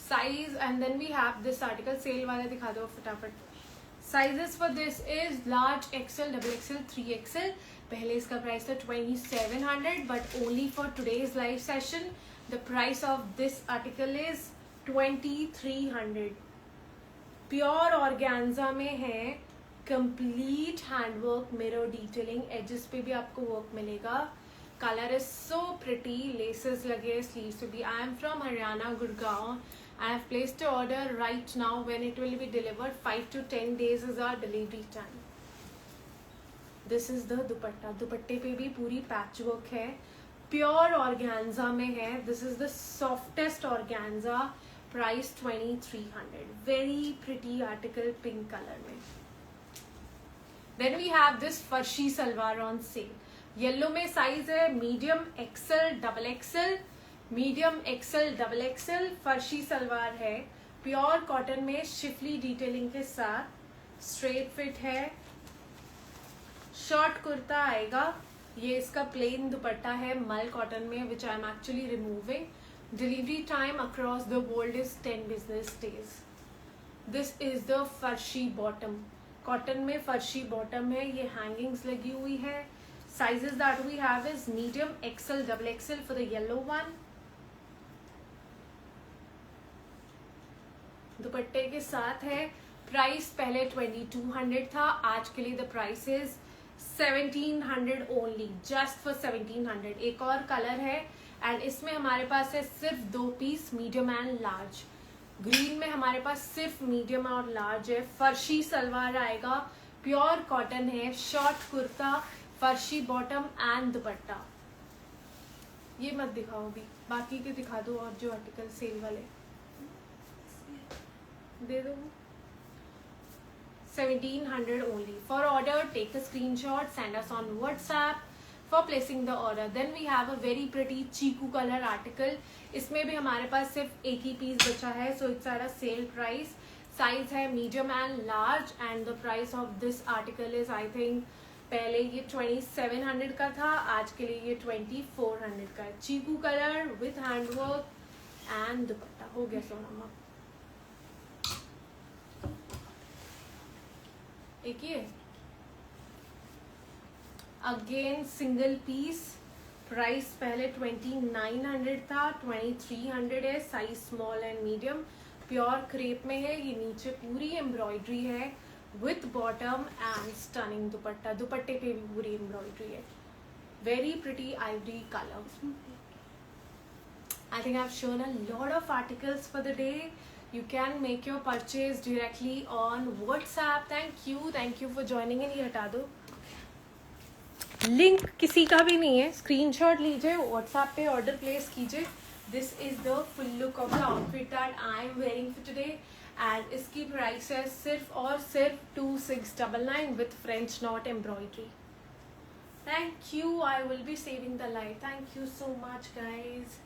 Size and then we have this article. Sale वाला दिखा दो फटाफट. Sizes for this is large, XL, double XL, 3XL. पहले इसका प्राइस था 2,700, but only for today's live session the price of this article is 2,300. Pure organza में है. Complete handwork, mirror detailing, edges पे भी आपको वर्क मिलेगा. Colour is so pretty. Laces लगे स्लीव्स पे भी. I am from Haryana, Gurgaon. I have placed order right now. When it will be delivered 5 to 10 days is our delivery time. This is the dupatta. दुपट्टे पे भी पूरी पैच वर्क है. प्योर ऑर्गेन्जा में है. This is the softest organza. Price 2,300. Very pretty article pink colour में. Then we have this farshi salwar on sale. Yellow में साइज है medium, XL, double XL. Medium, XL, double XL. Farshi salwar है. प्योर कॉटन में शिफली डिटेलिंग के साथ. स्ट्रेट फिट है. शॉर्ट कुर्ता आएगा. ये इसका प्लेन दुपट्टा है मल कॉटन में, which I am actually removing. Delivery time across the world is 10 business days. This is the farshi bottom. Cotton में फर्शी बॉटम है. ये हैंगिंग्स लगी हुई है. Sizes that we have is medium, XL, double XL for the yellow one. दुपट्टे के साथ है. प्राइस पहले 2,200 था. आज के लिए the price is 1,700 only. Just for 1,700. एक और कलर है एंड इसमें हमारे पास है सिर्फ 2 piece, medium and large. Green में हमारे पास सिर्फ मीडियम और लार्ज है. फर्शी सलवार आएगा. प्योर कॉटन है. Short kurta, farshi bottom and dupatta. ये मत दिखाओ अभी, बाकी के दिखा दो और जो आर्टिकल सेल वाले. दे दो 1700 only. For order, take a screenshot, send us on WhatsApp for placing the order. Then we have a very pretty Chiku color article. इसमें भी हमारे पास सिर्फ एक ही पीस बचा है, so it's at a sale price. Size है medium and large, and the price of this article is I think पहले ये 2700 का था, आज के लिए ये 2400 का है. Chikoo colour with handwork and dupatta. हो गया सोना. एक ये अगेन सिंगल पीस. प्राइस पहले 2900 था, 2300 है. Size small and medium. Pure crepe में है. ये नीचे पूरी एम्ब्रॉयडरी है विथ बॉटम एंड स्टनिंग दुपट्टा. दुपट्टे पे भी पूरी एम्ब्रॉयडरी है. Very pretty Ivory colour. I think I've shown a lot of articles for the day. You can make your purchase directly on WhatsApp. Thank you for joining in. ये हटा दो. लिंक किसी का भी नहीं है. स्क्रीनशॉट लीजिए, WhatsApp पे ऑर्डर प्लेस कीजिए. This is the full look of the outfit that I am wearing for today. And इसकी प्राइस है सिर्फ और सिर्फ 2699 with French knot embroidery. Thank you. I will be saving the light. Thank you so much, guys.